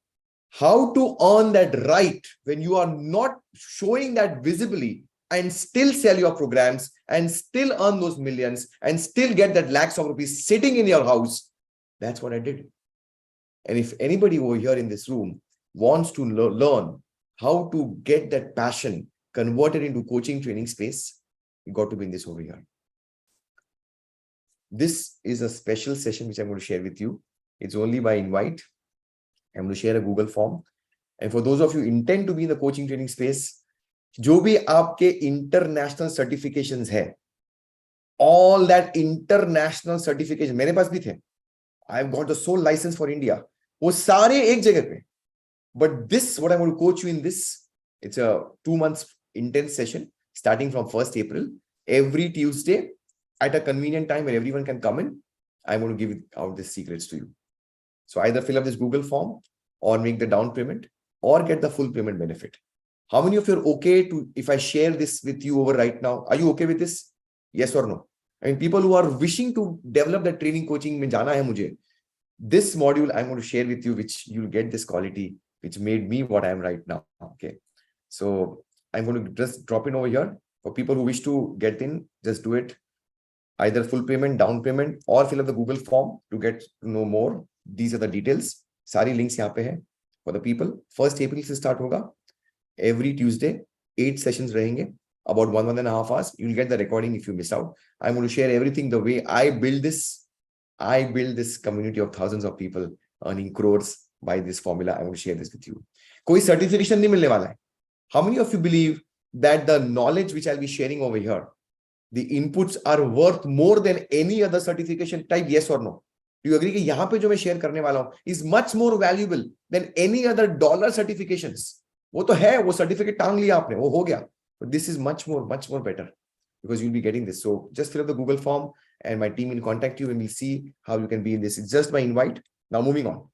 How to earn that right when you are not showing that visibly and still sell your programs and still earn those millions and still get that lakhs of rupees sitting in your house. That's what I did. And if anybody over here in this room wants to learn how to get that passion converted into coaching training space, you got to be in this over here. This is a special session which I'm going to share with you. It's only by invite. I'm going to share a Google form. And for those of you who intend to be in the coaching training space, जो भी आपके international certifications है, all that international certification मेरे पास भी थे. I've got the sole license for India. वो सारे एक जगह पे. But this, what I'm going to coach you in this, it's a 2 months intense session starting from 1st April. Every Tuesday at a convenient time where everyone can come in, I'm going to give out these secrets to you. So either fill up this Google form or make the down payment or get the full payment benefit. How many of you are okay to, if I share this with you over right now, are you okay with this? Yes or no? I mean, people who are wishing to develop the training coaching mein jana hai mujhe, this module I'm going to share with you, which you'll get this quality, which made me what I am right now. Okay. So I'm going to just drop in over here. For people who wish to get in, just do it. Either full payment, down payment, or fill up the Google form to get to know more. These are the details. Sari links यहाँ पे है for the people. 1st April से start होगा. Every Tuesday, 8 sessions रहेंगे. About 1.5 hours. You'll get the recording if you miss out. I'm going to share everything the way I build this. I build this community of thousands of people earning crores by this formula. I'm going to share this with you. कोई certification नहीं मिलने वाला है. How many of you believe that the knowledge which I'll be sharing over here, the inputs are worth more than any other certification type? Yes or no? Do you agree कि यहाँ पे जो मैं share करने वाला हूँ is much more valuable than any other dollar certifications? वो तो है, वो certificate टांग लिया आपने, वो हो गया. But this is much more better because you'll be getting this. So just fill up the Google form and my team will contact you and we'll see how you can be in this. It's just my invite. Now moving on.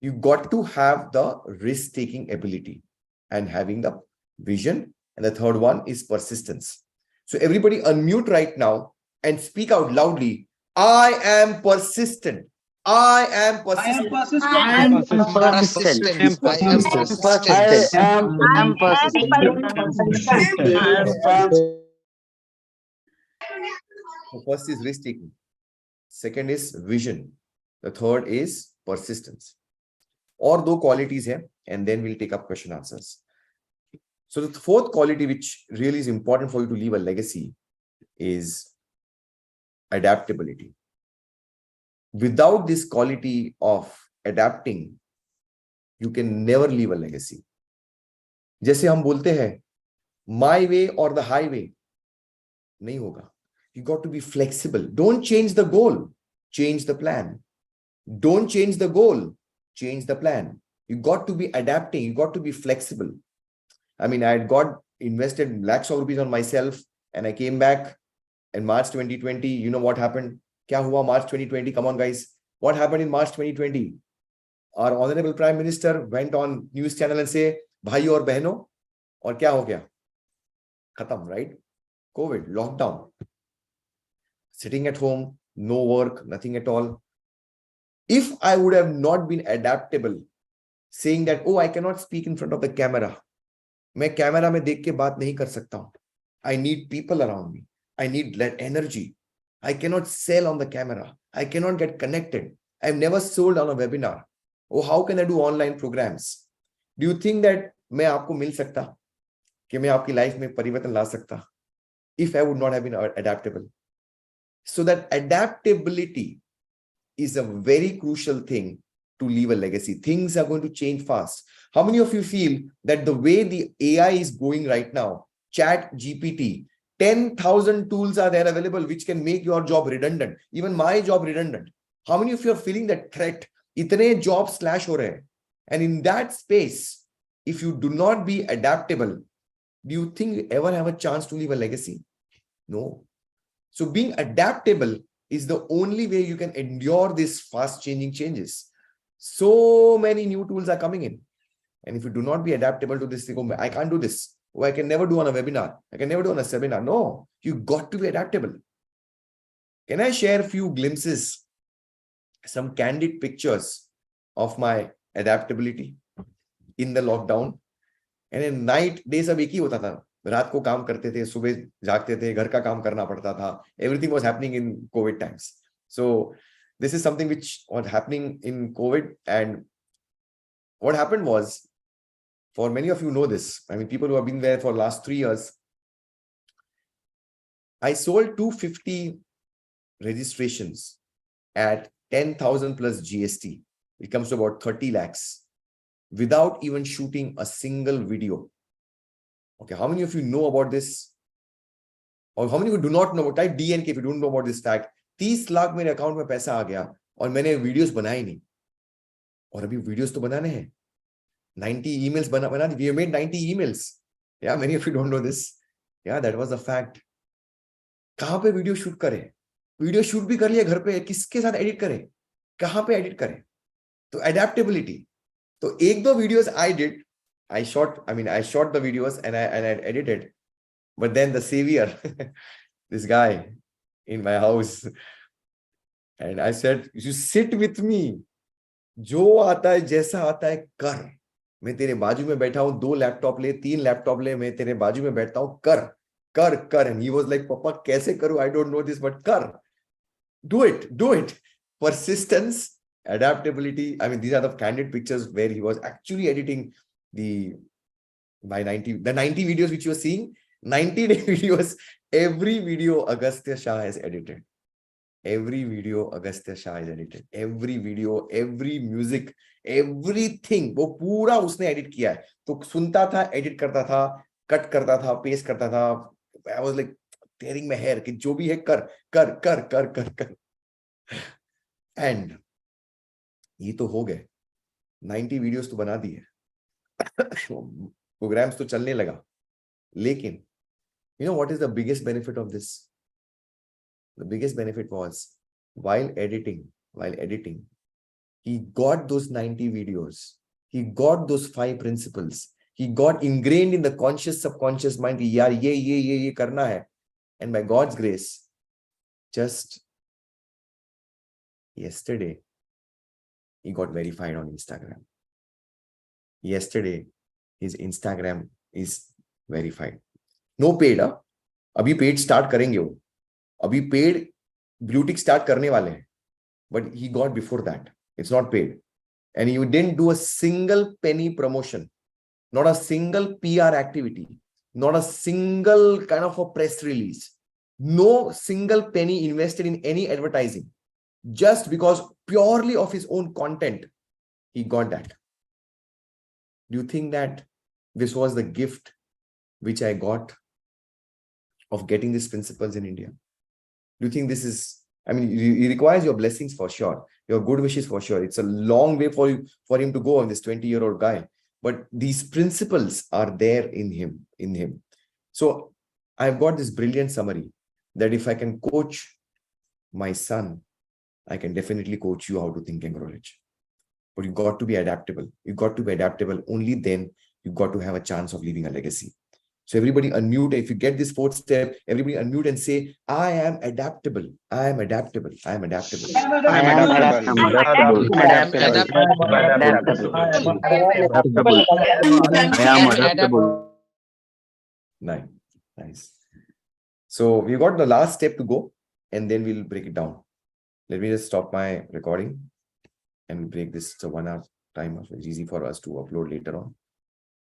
You got to have the risk-taking ability and having the vision. And the third one is persistence. So everybody unmute right now and speak out loudly. I am persistent. I am persistent. I am persistent. The first is risk-taking. Second is vision. The third is persistence. Or दो qualities है, and then we'll take up question answers. So the fourth quality which really is important for you to leave a legacy is adaptability. Without this quality of adapting, you can never leave a legacy. जैसे हम बोलते हैं, my way or the highway, नहीं होगा. You got to be flexible. Don't change the goal, change the plan. Don't change the goal, change the plan. You got to be adapting. You got to be flexible. I mean, I had got invested lakhs of rupees on myself and I came back in March 2020. You know what happened? Kya hua March 2020? Come on, guys. What happened in March 2020? Our Honorable Prime Minister went on news channel and say, bhai aur behno, aur kya ho gaya? Khatam, right? COVID, lockdown. Sitting at home, no work, nothing at all. If I would have not been adaptable, saying that, oh, I cannot speak in front of the camera. मैं camera में देख के बात नहीं कर सकता हूं. I need people around me. I need that energy. I cannot sell on the camera. I cannot get connected. I've never sold on a webinar. Oh, how can I do online programs? Do you think that मैं आपको मिल सकता कि मैं आपकी life में परिवर्तन ला सकता if I would not have been adaptable? So that adaptability is a very crucial thing to leave a legacy. Things are going to change fast. How many of you feel that the way the AI is going right now, Chat GPT, 10,000 tools are there available which can make your job redundant, even my job redundant. How many of you are feeling that threat? Itne jobs slash ho rahe. And in that space, if you do not be adaptable, do you think you ever have a chance to leave a legacy? No. So being adaptable is the only way you can endure these fast changing changes. So many new tools are coming in. And if you do not be adaptable to this, I can't do this. Oh, I can never do on a webinar. I can never do on a seminar. No, you got to be adaptable. Can I share a few glimpses, some candid pictures of my adaptability in the lockdown? And in night, day सब एक ही होता था. रात को काम करते थे, सुबह जागते थे, घर का काम करना पड़ता था. Everything was happening in COVID times. So this is something which was happening in COVID. And what happened was, for many of you know this, I mean, people who have been there for the last 3 years, I sold 250 registrations at 10,000 plus GST. It comes to about 30 lakhs without even shooting a single video. Okay, how many of you know about this? Or how many of you do not know? Type DNK if you don't know about this fact. 30 lakh मेरे account में पैसा आ गया और मैंने videos बनाए नहीं. और अभी videos तो बनाने हैं. 90 emails बना दी. We have made 90 emails. Yeah, many of you don't know this. Yeah, that was a fact. कहाँ पे वीडियो शूट करें? वीडियो शूट भी कर लिया घर पे, किसके साथ एडिट करें? कहाँ पे एडिट करें? तो एडेप्टेबिलिटी. तो एक दो videos I did. I shot the videos and I edited. But then the savior, this guy in my house, and I said, you sit with me. जो आता है जैसा आता है कर. मैं तेरे बाजू में बैठा हूं, 2 लैपटॉप ले, 3 लैपटॉप ले, मैं तेरे बाजू में बैठता हूं, कर. And he was like, Papa, कैसे करूं? I don't know this, but कर. Do it. Persistence, adaptability. I mean, these are the candid pictures where he was actually editing the 90 videos which you are seeing, 90-day videos. Every video Agastya Shah has edited. Every video Agastya Shah has edited. Every video, every music, everything, वो पूरा उसने edit किया है. तो सुनता था, edit करता था, cut करता था, paste करता था. I was like tearing my hair कि जो भी है कर. And ये तो हो गए. 90 videos तो बना दिए. Programs तो चलने लगा. लेकिन you know what is the biggest benefit of this? The biggest benefit was while editing, he got those 90 videos. He got those 5 principles. He got ingrained in the conscious, subconscious mind. यार ये करना है. And by God's grace, just yesterday, he got verified on Instagram. Yesterday, his Instagram is verified. No paid, huh? अभी paid start करेंगे वो. अभी paid blue tick start करने वाले हैं. But he got before that. It's not paid. And you didn't do a single penny promotion. Not a single PR activity. Not a single kind of a press release. No single penny invested in any advertising. Just because purely of his own content, he got that. Do you think that this was the gift which I got of getting these principles in India? Do you think this is, I mean, it requires your blessings for sure, your good wishes for sure. It's a long way for him to go on, this 20-year-old guy. But these principles are there in him. So I've got this brilliant summary that if I can coach my son, I can definitely coach you how to think and grow rich. But you've got to be adaptable. You've got to be adaptable. Only then you've got to have a chance of leaving a legacy. So everybody unmute. If you get this 4th step, everybody unmute and say, I am adaptable. I am adaptable. I am adaptable. I am adaptable. Nice. So we've got the last step to go and then we'll break it down. Let me just stop my recording and break this. It's a 1 hour time. It's easy for us to upload later on.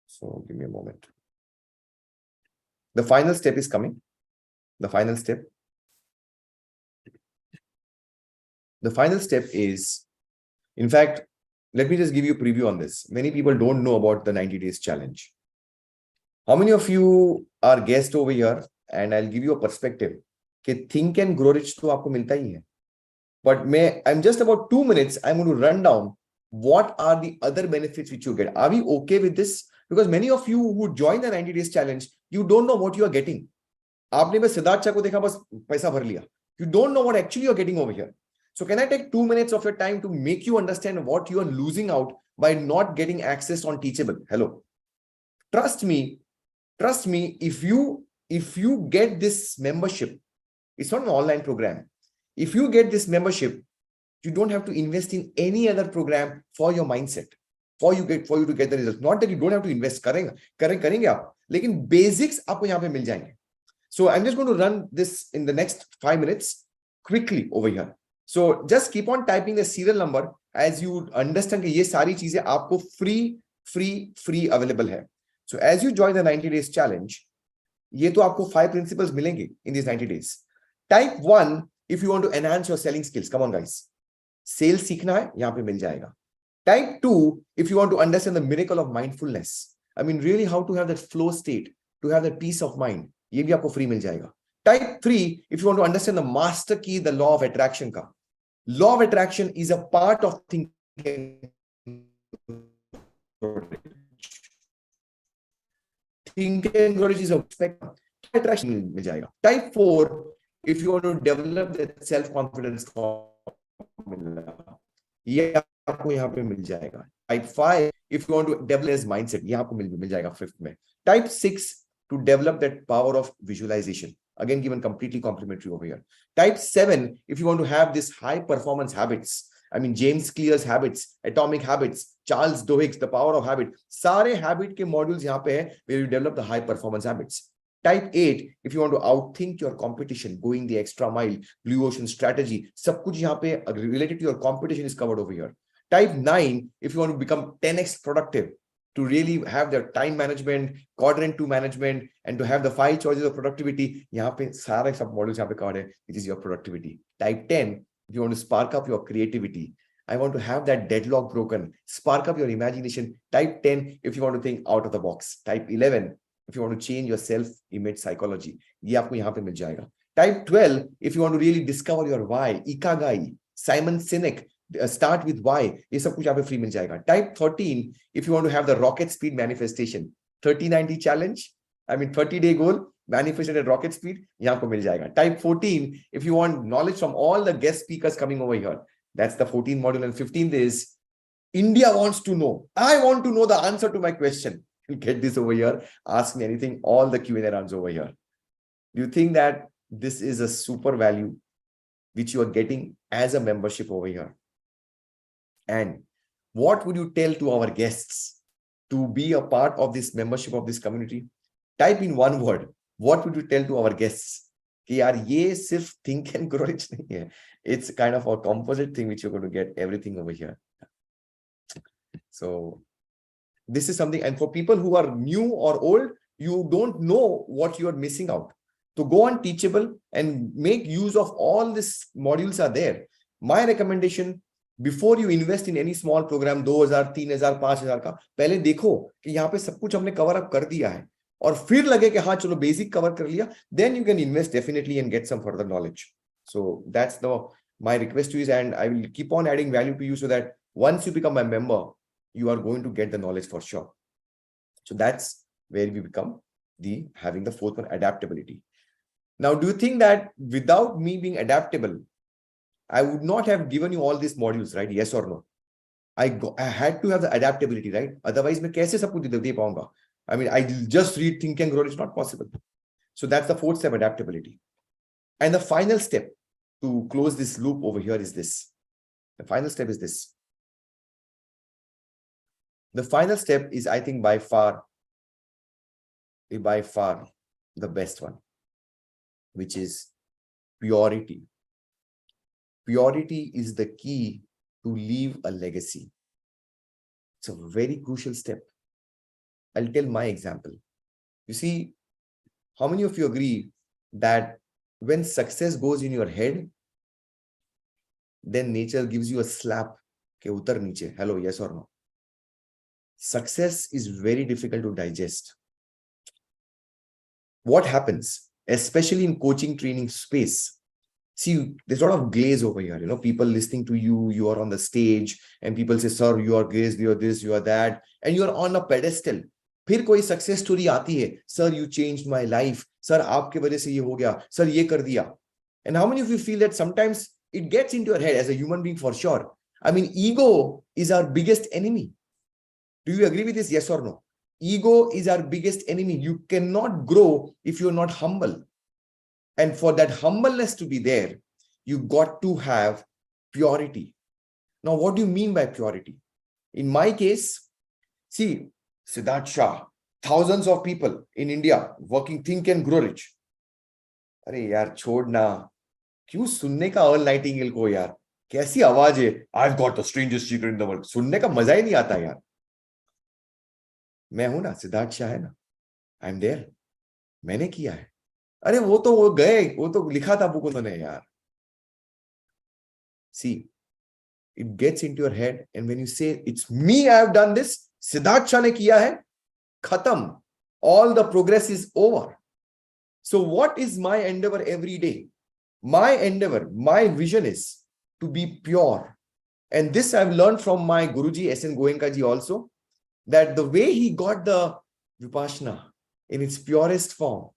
So give me a moment. The final step is coming. The final step is, in fact, let me just give you a preview on this. Many people don't know about the 90 days challenge. How many of you are guests over here and I'll give you a perspective कि think and grow rich तो आपको मिलता ही है. But I'm just about 2 minutes, I'm going to run down what are the other benefits which you get. Are we okay with this? Because many of you who join the 90 days challenge, you don't know what you are getting. आपने बस सिद्धार्थ को देखा बस पैसा भर लिया. You don't know what actually you're getting over here. So can I take 2 minutes of your time to make you understand what you are losing out by not getting access on Teachable? Hello. Trust me, if you get this membership, it's not an online program. If you get this membership, you don't have to invest in any other program for your mindset, for you to get the results. Not that you don't have to invest, करेंगे आप, लेकिन basics आपको यहाँ पे मिल जाएंगे. So I'm just going to run this in the next 5 minutes quickly over here. So just keep on typing the serial number as you understand कि ये सारी चीजें आपको free available है. So as you join the 90 days challenge, ये तो आपको 5 principles मिलेंगे in these 90 days. Type 1 if you want to enhance your selling skills. Come on guys. Sales सीखना है, यहाँ पे मिल जाएगा. Type 2 if you want to understand the miracle of mindfulness. I mean really how to have that flow state, to have that peace of mind. ये भी आपको free मिल जाएगा. Type 3 if you want to understand the master key, the law of attraction का. Law of attraction is a part of thinking. Think and grow is a spectrum. Attraction मिल जाएगा. Type 4 if you want to develop that self-confidence formula, ये आपको यहाँ पे मिल जाएगा. Type 5 if you want to develop his mindset, ये आपको मिल जाएगा 5th में. Type 6 to develop that power of visualization, again given completely complimentary over here. Type 7 if you want to have this high performance habits. I mean James Clear's habits, atomic habits, Charles Duhigg's the power of habit. सारे habit के modules यहाँ पे हैं where you develop the high performance habits. Type 8 if you want to outthink your competition, going the extra mile, blue ocean strategy, सब कुछ यहाँ पे related to your competition is covered over here. Type 9 if you want to become 10x productive, to really have the time management, quadrant 2 management, and to have the 5 choices of productivity, यहाँ पे सारे सब models यहाँ पे covered है, which is your productivity. Type 10 if you want to spark up your creativity. I want to have that deadlock broken, spark up your imagination. Type 10 if you want to think out of the box. Type 11 if you want to change your self-image psychology. ये आपको यहाँ पे मिल जाएगा. Type 12 if you want to really discover your why, Ikigai, Simon Sinek, start with why. ये सब कुछ यहाँ पे free मिल जाएगा. Type 13 if you want to have the rocket speed manifestation, 30-90 challenge, I mean 30-day goal, manifested at rocket speed, यहाँ को मिल जाएगा. Type 14 if you want knowledge from all the guest speakers coming over here. That's the 14th module, and 15th is India wants to know. I want to know the answer to my question. Get this over here. Ask me anything. All the Q&A runs over here. Do you think that this is a super value which you are getting as a membership over here? And what would you tell to our guests to be a part of this membership of this community? Type in one word. What would you tell to our guests? कि यार ये सिर्फ think and grow rich नहीं है. It's kind of a composite thing which you're going to get everything over here. So this is something, and for people who are new or old, you don't know what you are missing out. So go on Teachable and make use of all these modules are there. My recommendation, before you invest in any small program, 2000, 3000, 5000 का, पहले देखो कि यहाँ पे सब कुछ हमने cover up कर दिया है, और फिर लगे कि हाँ चलो basic cover कर लिया, then you can invest definitely and get some further knowledge. So that's my request to you, and I will keep on adding value to you so that once you become a member, you are going to get the knowledge for sure. So that's where we become having the 4th one, adaptability. Now, do you think that without me being adaptable, I would not have given you all these modules, right? Yes or no? I had to have the adaptability, right? Otherwise, मैं कैसे सब कुछ दे पाऊंगा? I mean, I just read, think and grow. It's not possible. So that's the 4th step, adaptability. And the final step to close this loop over here is this. The final step is this. The final step is, I think, by far the best one, which is purity. Purity is the key to leave a legacy. It's a very crucial step. I'll tell my example. You see, how many of you agree that when success goes in your head, then nature gives you a slap? Ke utar niche. Hello, yes or no? Success is very difficult to digest. What happens? especially in coaching training space. See, there's a lot of glaze over here. You know, people listening to you, you are on the stage and people say, sir, you are this, you are this, you are that, and you are on a pedestal. फिर कोई success story आती है, sir, you changed my life, sir, आपके वजह से ये हो गया, sir, ये कर दिया. And how many of you feel that sometimes it gets into your head as a human being for sure? I mean, ego is our biggest enemy. Do you agree with this? Yes or no? Ego is our biggest enemy. You cannot grow if you're not humble. And for that humbleness to be there, you got to have purity. Now, what do you mean by purity? In my case, see, Sidharth Shah, thousands of people in India working Think and Grow Rich. अरे यार छोड़ ना, क्यों सुनने का earl Nightingale को यार, कैसी आवाज है, I've got the strangest secret in the world, सुनने का मजा ही नहीं आता यार. मैं हूं ना, सिद्धार्थ शाह है ना, आई एम देयर, मैंने किया है. अरे वो तो लिखा था बुक उन्होंने यार. See, it gets into your head, and when you say it's me, I have done this, Sidharth Shah ने किया है, खत्म, all the progress is over. So what is my endeavor every day? My endeavor, my vision is to be pure. And this I've learned from my Guruji S.N. Goenka ji also, that the way he got the Vipassana in its purest form,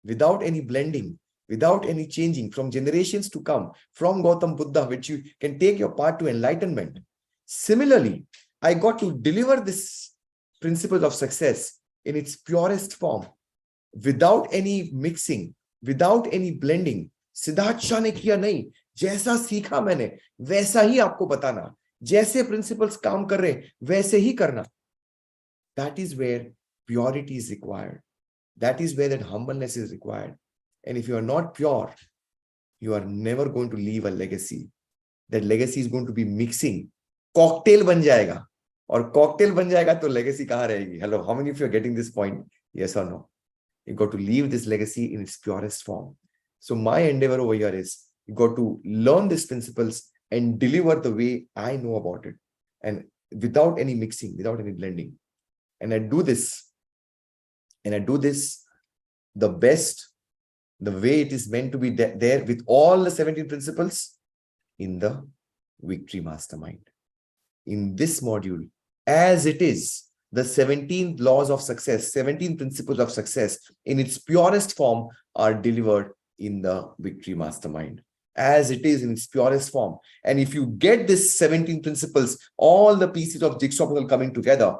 without any blending, without any changing, from generations to come, from Gautam Buddha, which you can take your path to enlightenment. Similarly, I got to deliver this principle of success in its purest form, without any mixing, without any blending. Siddharth Shah ने किया नहीं, जैसा सीखा मैंने वैसा ही आपको बताना, जैसे प्रिंसिपल्स काम कर रहे वैसे ही करना. That is where purity is required. That is where that humbleness is required. And if you are not pure, you are never going to leave a legacy. That legacy is going to be mixing. Cocktail बन जाएगा, और cocktail बन जाएगा तो legacy कहाँ रहेगी? Hello, how many of you are getting this point? Yes or no? You got to leave this legacy in its purest form. So my endeavor over here is you got to learn these principles and deliver the way I know about it, and without any mixing, without any blending. And I do this the best, the way it is meant to be there with all the 17 principles in the Victory Mastermind. In this module, as it is, the 17 laws of success, 17 principles of success in its purest form are delivered in the Victory Mastermind, as it is in its purest form. And if you get this 17 principles, all the pieces of jigsaw puzzle coming together,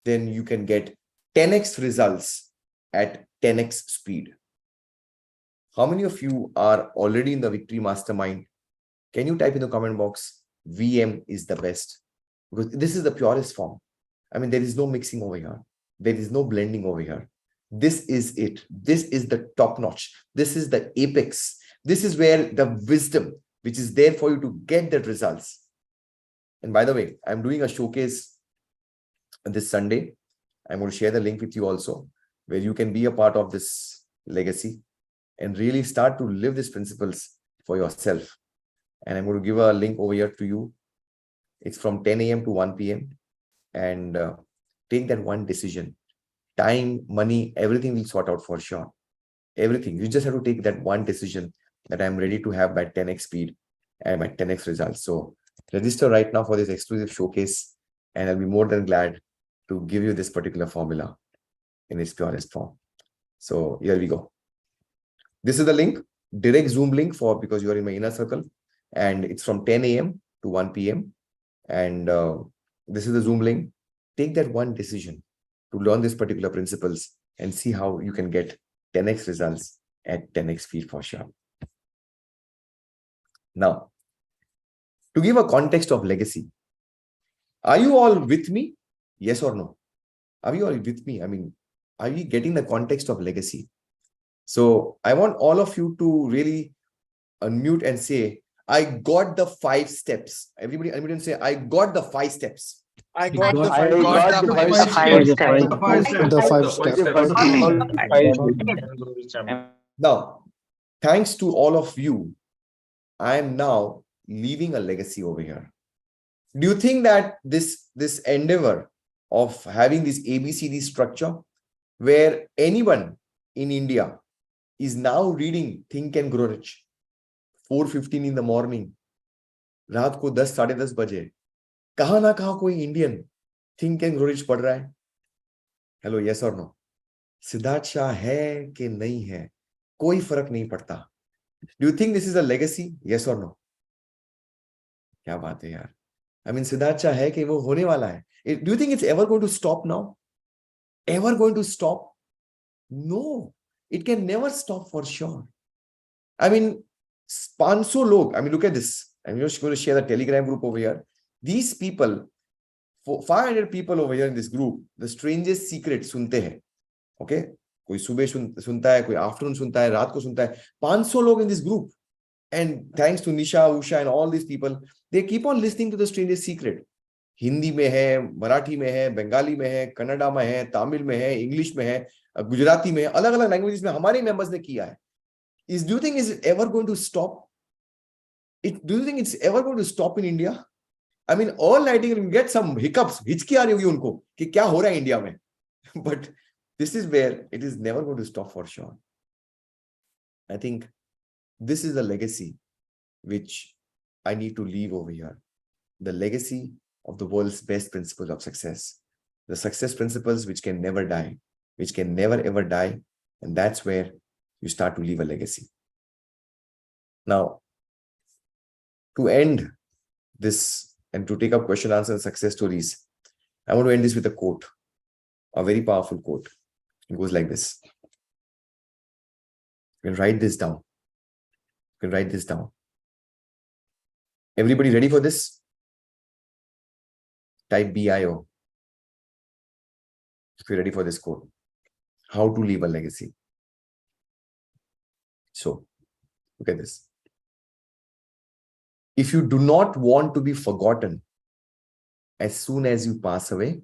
then you can get 10x results at 10x speed. How many of you are already in the Victory Mastermind? Can you type in the comment box, VM is the best? Because this is the purest form. I mean, there is no mixing over here. There is no blending over here. This is it. This is the top notch. This is the apex. This is where the wisdom, which is there for you to get the results. And by the way, I'm doing a showcase this Sunday. I'm going to share the link with you also, where you can be a part of this legacy and really start to live these principles for yourself. And I'm going to give a link over here to you. It's from 10 a.m. to 1 p.m. And take that one decision. Time, money, everything will sort out for sure. Everything. You just have to take that one decision that I'm ready to have by 10x speed and by 10x results. So register right now for this exclusive showcase, and I'll be more than glad to give you this particular formula in its purest form. So here we go. This is the link, direct Zoom link because you are in my inner circle, and it's from 10 a.m. to 1 p.m. And this is the Zoom link. Take that one decision to learn these particular principles and see how you can get 10x results at 10x speed for sure. Now, to give a context of legacy, are you all with me? Yes or no? Are you all with me? I mean, are we getting the context of legacy? So I want all of you to really unmute and say, I got the 5 steps. Everybody unmute and say, I got the 5 steps. I got the five steps. Now, thanks to all of you, I am now leaving a legacy over here. Do you think that this endeavor of having this ABCD structure, where anyone in India is now reading Think and Grow Rich. 4:15 in the morning. रात को 10 साढ़े 10 बजे कहां ना कहां कोई Indian think and Grow rich पढ़ रहा है. हेलो, यस और नो? सिद्धार्थ शाह है कि नहीं है, कोई फर्क नहीं पड़ता. Do you think this is a legacy? Yes और नो? क्या बात है यार. आई मीन, सिद्धार्थ शाह है कि वो होने वाला है. Do you think it's ever going to stop now? Ever going to stop? No, it can never stop for sure. I mean, 500 log. I mean, look at this. I'm just going to share the Telegram group over here. These people, 500 people over here in this group, the strangest secret सुनते हैं. Okay? कोई सुबह सुनता है, कोई afternoon सुनता है, रात को सुनता है. 500 लोग in this group. And thanks to Nisha, Usha and all these people, they keep on listening to the strangest secret. Hindi में है, मराठी में है, बंगाली में है, कन्नड़ा में है, तमिल में है, इंग्लिश में है, गुजराती में है, अलग अलग लैंग्वेजेस में हमारे मेंबर्स ने किया है. Do you think is it ever going to stop? Do you think it's ever going to stop in India? I mean, all nighting will get some hiccups. हिचकी आ रही होगी उनको कि क्या हो रहा है इंडिया में. But this is where it is never going to stop for sure. I think this is the legacy which I need to leave over here. The legacy of the world's best principles of success. The success principles which can never die, which can never ever die. And that's where you start to leave a legacy. Now, to end this and to take up question, answer, and success stories, I want to end this with a quote, a very powerful quote. It goes like this. You can write this down. You can write this down. Everybody ready for this? Type BIO. If you're ready for this quote. How to leave a legacy. So, look at this. If you do not want to be forgotten as soon as you pass away,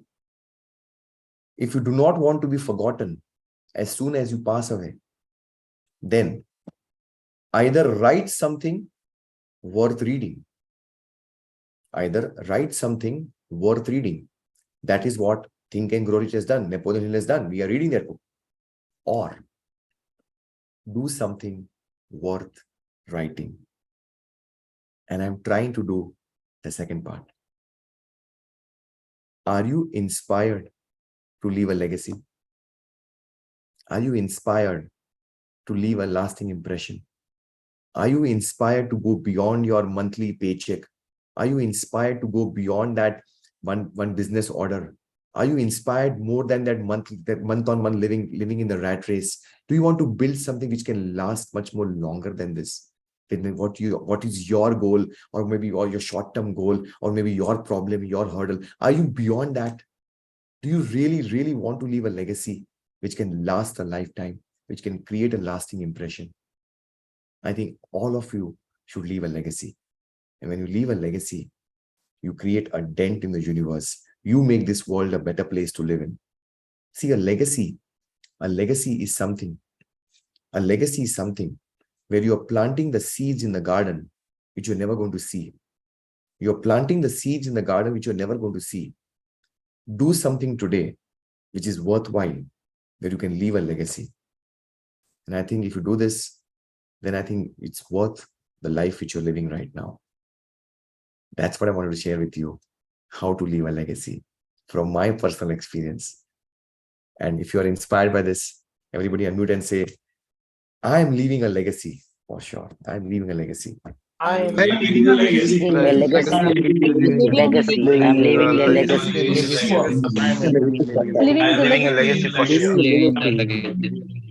if you do not want to be forgotten as soon as you pass away, then either write something worth reading. Either write something worth reading. That is what Think and Grow Rich has done. Napoleon Hill has done. We are reading their book. Or do something worth writing. And I'm trying to do the second part. Are you inspired to leave a legacy? Are you inspired to leave a lasting impression? Are you inspired to go beyond your monthly paycheck? Are you inspired to go beyond that one business order? Are you inspired more than that month-on-month living in the rat race? Do you want to build something which can last much more longer than this? What is your goal, or maybe your short-term goal, or maybe your problem, your hurdle? Are you beyond that? Do you really, really want to leave a legacy which can last a lifetime, which can create a lasting impression? I think all of you should leave a legacy. And when you leave a legacy, you create a dent in the universe. You make this world a better place to live in. See, a legacy is something where you are planting the seeds in the garden, which you're never going to see. You're planting the seeds in the garden, which you're never going to see. Do something today, which is worthwhile, where you can leave a legacy. And I think if you do this, then I think it's worth the life which you're living right now. That's what I wanted to share with you, how to leave a legacy from my personal experience. And if you are inspired by this, everybody unmute and say, I am leaving a legacy for sure. I'm leaving a legacy. I am leaving a legacy. I'm leaving a legacy. Living the Living a legacy. legacy for sure.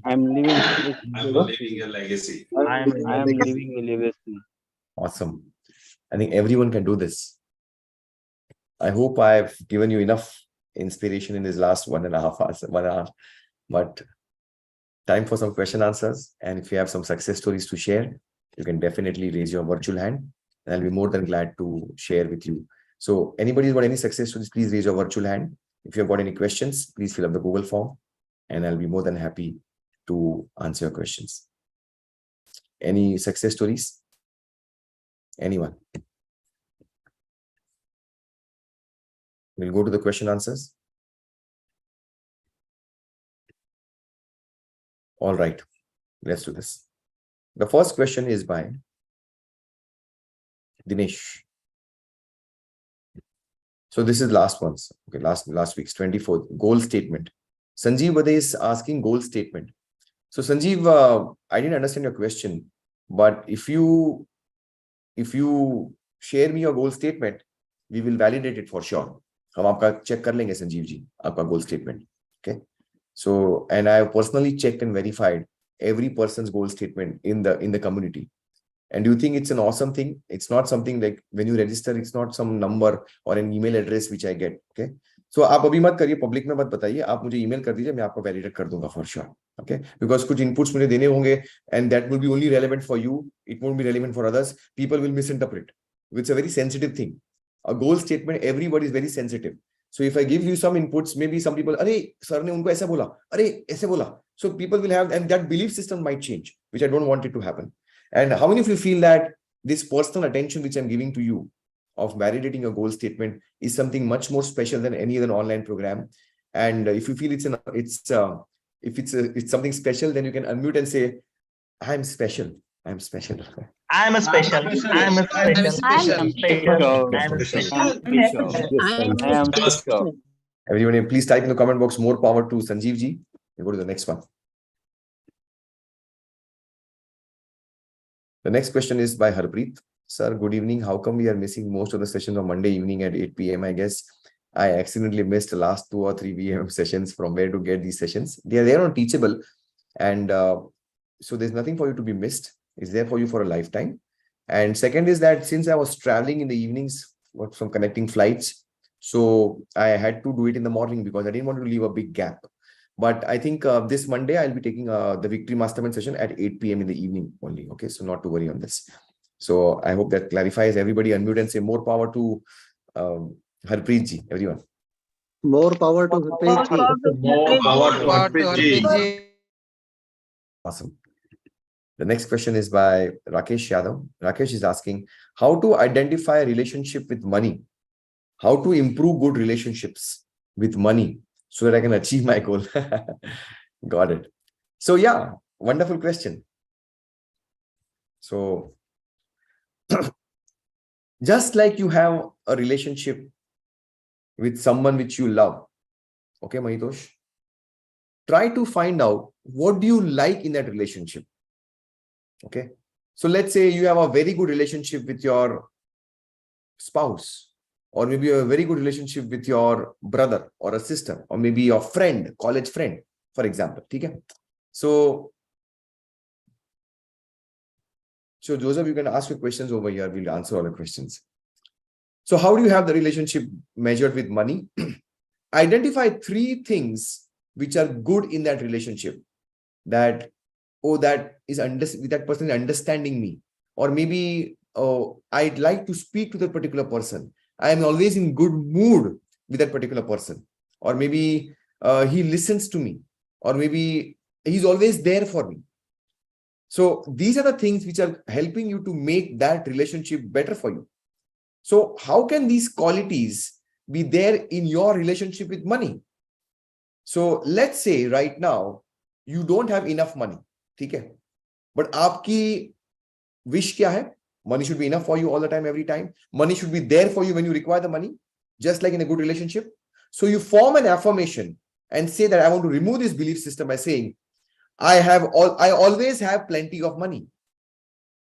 I'm leaving a legacy. I am leaving a legacy. Awesome. I think everyone can do this. I hope I've given you enough inspiration in this last 1.5 hours, 1 hour. But time for some question answers. And if you have some success stories to share, you can definitely raise your virtual hand. And I'll be more than glad to share with you. So anybody's got any success stories, please raise your virtual hand. If you've got any questions, please fill up the Google form. And I'll be more than happy to answer your questions. Any success stories? Anyone? We'll go to the question answers. All right. Let's do this. The first question is by Dinesh. So this is last one's. Okay, last week's 24th goal statement. Sanjeev Bade is asking goal statement. So Sanjeev, I didn't understand your question, but if you share me your goal statement, we will validate it for sure. हम आपका check कर लेंगे संजीव जी आपका goal statement. Okay. So, and I have personally checked and verified every person's goal statement in the community. And do you think it's an awesome thing? It's not something like when you register, it's not some number or an email address which I get. Okay. So आप अभी मत करिए, public में मत बताइए, आप मुझे email कर दीजिए, मैं आपको validate कर दूंगा for sure. Okay. Because कुछ inputs मुझे देने होंगे and that will be only relevant for you. It won't be relevant for others. People will misinterpret. It's a very sensitive thing. A goal statement, everybody is very sensitive. So if I give you some inputs, maybe some people, अरे sir ने उनको ऐसा बोला, अरे ऐसे बोला. So people will have, and that belief system might change, which I don't want it to happen. And how many of you feel that this personal attention which I'm giving to you of validating a goal statement is something much more special than any other online program? And if you feel it's something special, then you can unmute and say, I'm special. I'm special. I'm a special. I'm a special. I'm special. Everyone, please type in the comment box more power to Sanjeev ji. We go to the next one. The next question is by Harpreet. Sir, good evening. How come we are missing most of the sessions on Monday evening at 8 p.m. I guess I accidentally missed the last 2 or 3 p.m. sessions. From where to get these sessions? They are there on Teachable. And so there's nothing for you to be missed. It's there for you for a lifetime. And second is that since I was traveling in the evenings from connecting flights, so I had to do it in the morning because I didn't want to leave a big gap. But I think this Monday, I'll be taking the Victory Mastermind session at 8 p.m. in the evening only. Okay, so not to worry on this. So I hope that clarifies. Everybody unmute and say more power to Harpreet ji, everyone. More power to Harpreet ji. More power to Harpreet ji. Awesome. The next question is by Rakesh Yadav. Rakesh is asking, how to identify a relationship with money? How to improve good relationships with money so that I can achieve my goal? Got it. So yeah, wonderful question. So just like you have a relationship with someone which you love, okay, Mahitosh, try to find out what do you like in that relationship. Okay, so let's say you have a very good relationship with your spouse, or maybe a very good relationship with your brother or a sister, or maybe your friend, college friend, for example. Okay? So Joseph, you can ask your questions over here. We'll answer all the questions. So how do you have the relationship measured with money? Identify 3 things which are good in that relationship. That, oh, that person is understanding me. Or maybe, oh, I'd like to speak to that particular person. I am always in good mood with that particular person. Or maybe he listens to me. Or maybe he's always there for me. So these are the things which are helping you to make that relationship better for you. So how can these qualities be there in your relationship with money? So let's say right now, you don't have enough money. Okay? But aapki wish kya hai? Money should be enough for you all the time, every time. Money should be there for you when you require the money, just like in a good relationship. So you form an affirmation and say that I want to remove this belief system by saying, I always have plenty of money.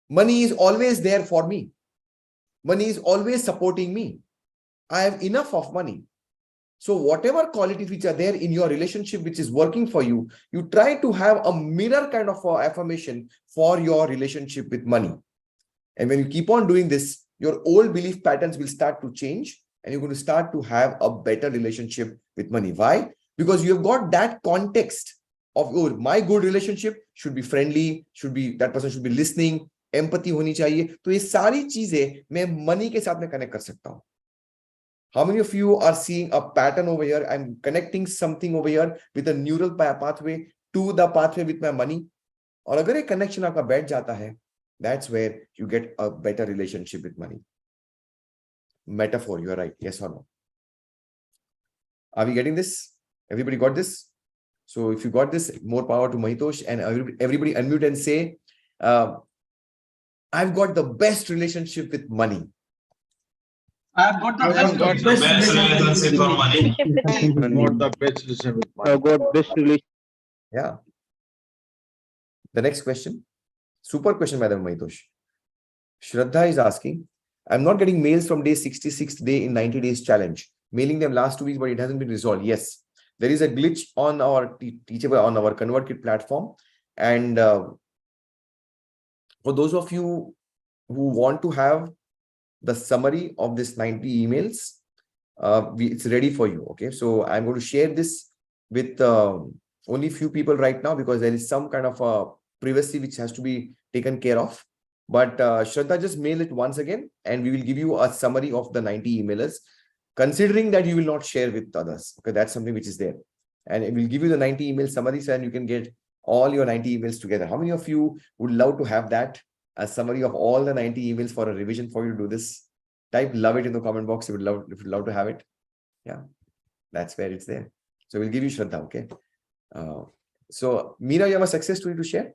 Money is always there for me. Money is always supporting me. I have enough of money. So whatever qualities which are there in your relationship, which is working for you, you try to have a mirror kind of affirmation for your relationship with money. And when you keep on doing this, your old belief patterns will start to change and you're going to start to have a better relationship with money. Why? Because you have got that context of, oh, my good relationship should be friendly, that person should be listening, empathy honi chahiye. तो ये सारी चीजें मैं money के साथ में connect कर सकता हूँ. How many of you are seeing a pattern over here? I'm connecting something over here with a neural pathway to the pathway with my money. और अगर ये connection आपका बैठ जाता है, that's where you get a better relationship with money. Metaphor, you are right. Yes or no? Are we getting this? Everybody got this? So if you got this, more power to Mahitosh, and everybody unmute and say, I've got the best relationship with money. I've got the best relationship for money. Got the best relationship with I money. got best relation. Yeah. The next question. Super question, Madam Mahitosh. Shraddha is asking, I'm not getting mails from day 66th day in 90 days challenge. Mailing them last 2 weeks, but it hasn't been resolved. Yes. There is a glitch on our Teachable on our ConvertKit platform. And for those of you who want to have the summary of this 90 emails, it's ready for you. Okay, so I'm going to share this with only few people right now, because there is some kind of privacy which has to be taken care of. But Shraddha, just mail it once again, and we will give you a summary of the 90 emailers, considering that you will not share with others. Okay, that's something which is there, and it will give you the 90 email summaries, and you can get all your 90 emails together. How many of you would love to have that, a summary of all the 90 emails for a revision for you to do this? Type love it in the comment box. You would love to have it. Yeah, that's where it's there. So we'll give you Shraddha. Okay. So Meera, you have a success story to share?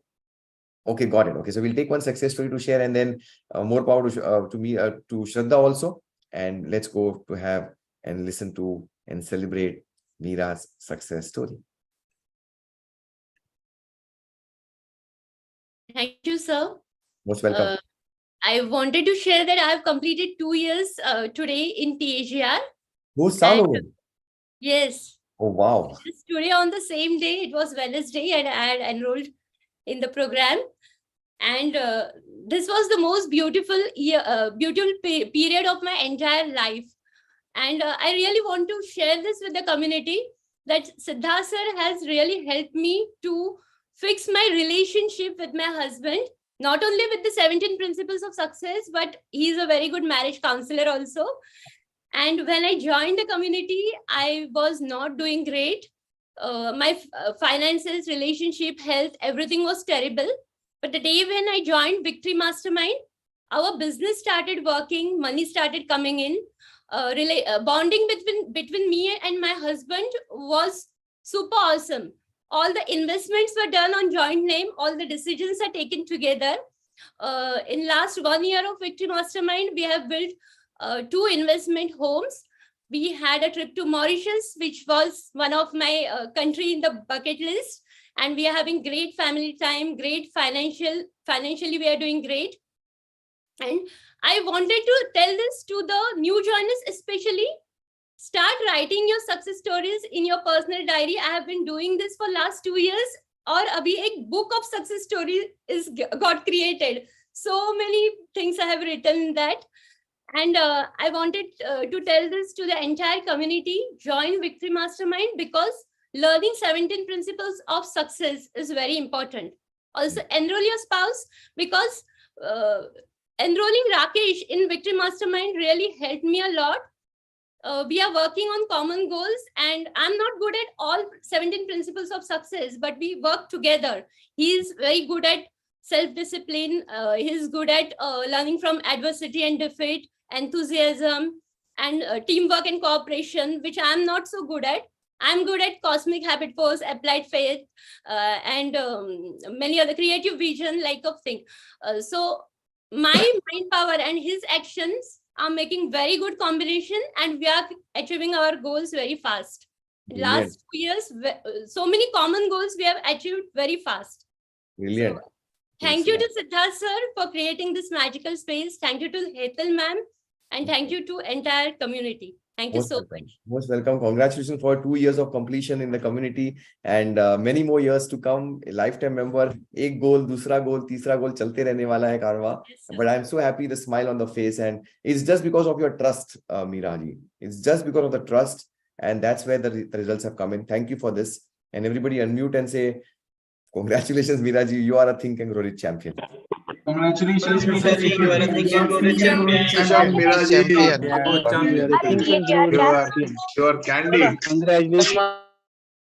Okay, got it. Okay, so we'll take one success story to share, and then more power to me, to Shraddha also. And let's go to have and listen to and celebrate Meera's success story. Thank you, sir. Most welcome. I wanted to share that I have completed 2 years today in TAGR. Who's Salo? Yes. Oh, wow. Just today on the same day, it was Wednesday, and I had enrolled in the program. And this was the most beautiful period of my entire life. And I really want to share this with the community, that Sidharth sir has really helped me to fix my relationship with my husband, not only with the 17 principles of success, but he's a very good marriage counselor also. And when I joined the community, I was not doing great. My finances, relationship, health, everything was terrible. But the day when I joined Victory Mastermind, our business started working, money started coming in. Bonding between me and my husband was super awesome. All the investments were done on joint name. All the decisions are taken together. In last 1 year of Victory Mastermind, we have built 2 investment homes. We had a trip to Mauritius, which was one of my country in the bucket list. And we are having great family time, great financially we are doing great. And I wanted to tell this to the new joiners, especially. Start writing your success stories in your personal diary. I have been doing this for last 2 years. Or abhi ek book of success stories got created. So many things I have written in that. And I wanted to tell this to the entire community. Join Victory Mastermind, because learning 17 principles of success is very important. Also, enroll your spouse, because enrolling Rakesh in Victory Mastermind really helped me a lot. We are working on common goals, and I'm not good at all 17 principles of success, but we work together. He's very good at self-discipline. He's good at learning from adversity and defeat, enthusiasm, and teamwork and cooperation, which I'm not so good at. I'm good at cosmic habit force, applied faith, and many other creative vision, like of thing. So my mind power and his actions are making very good combination, and we are achieving our goals very fast. Brilliant. Last 2 years, so many common goals we have achieved very fast. Brilliant. So, thank you to Sidharth sir for creating this magical space. Thank you to Hetal ma'am, and thank you to entire community. Thank you so much. Most welcome. Congratulations for 2 years of completion in the community, and many more years to come. A lifetime member. Ek goal, dusra goal, tisra goal chalte rehne wala hai karwa. Yes, But I'm so happy, the smile on the face, and it's just because of your trust, Meera ji. It's just because of the trust, and that's where the results have come in. Thank you for this. And everybody unmute and say, congratulations, Meera ji. You are a Think and Grow Rich champion. Congratulations, Meera ji. You are a Think and Grow Rich champion. You are candid. Congratulations.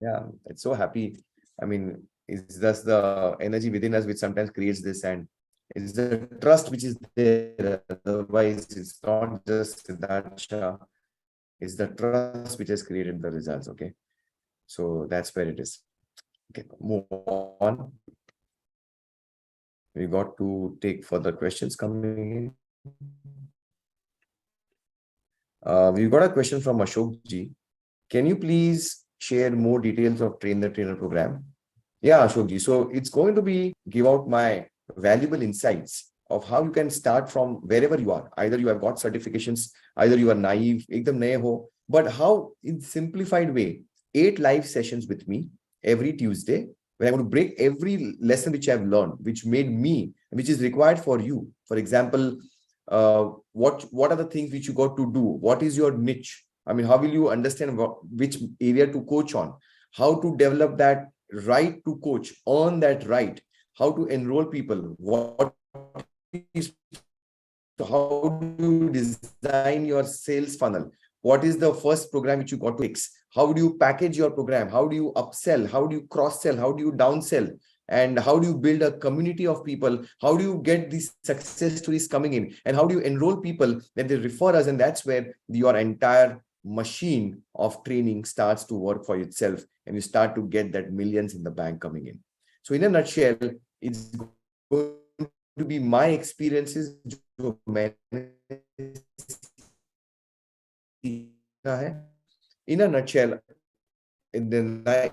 Yeah, it's so happy. I mean, it's just the energy within us which sometimes creates this, and it's the trust which is there. Otherwise, it's not just Sidharth Shah. It's the trust which has created the results. Okay, so that's where it is. Okay, move on. We got to take further questions coming in. We've got a question from Ashok ji. Can you please share more details of Train the Trainer program? Yeah, Ashok ji. So it's going to be give out my valuable insights of how you can start from wherever you are. Either you have got certifications, either you are naive, ekdam naye ho, but how in simplified way, 8 live sessions with me every Tuesday, where I'm going to break every lesson which I've learned, which made me, which is required for you. For example, what are the things which you got to do? What is your niche? I mean, how will you understand which area to coach on? How to develop that right to coach, earn that right, how to enroll people, what is, how do you design your sales funnel, what is the first program which you got to fix, how do you package your program, how do you upsell, how do you cross sell, how do you downsell, and how do you build a community of people, how do you get these success stories coming in, and how do you enroll people, then they refer us, and that's where your entire machine of training starts to work for itself, and you start to get that millions in the bank coming in. So in a nutshell, it's going to be my experiences. In a nutshell, in the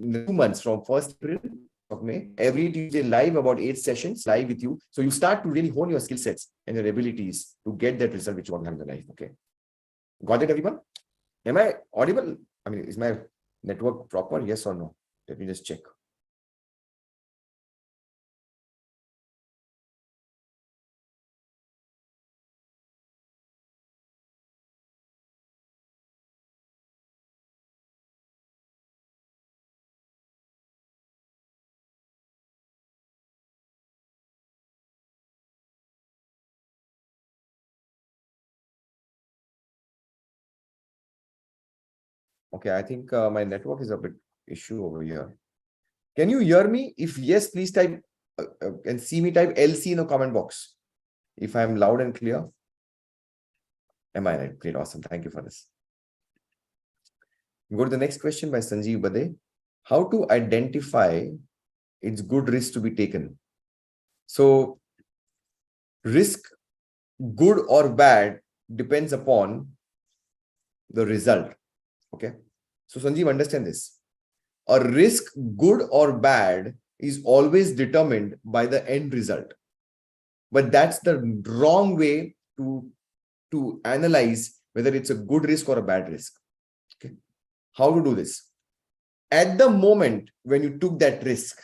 2 months from 1st April of May, every Tuesday live, about 8 sessions live with you. So you start to really hone your skill sets and your abilities to get that result which you want to have in the life. Okay. Got it, everyone? Am I audible? I mean, is my network proper? Yes or no? Let me just check. Okay, I think my network is a bit issue over here. Can you hear me? If yes, please type and see me type LC in the comment box. If I'm loud and clear. Am I right? Great, awesome. Thank you for this. We go to the next question by Sanjeev Bade. How to identify its good risk to be taken? So, risk, good or bad, depends upon the result. Okay. So, Sanjeev, understand this. A risk, good or bad, is always determined by the end result. But that's the wrong way to analyze whether it's a good risk or a bad risk. Okay. How to do this? At the moment when you took that risk,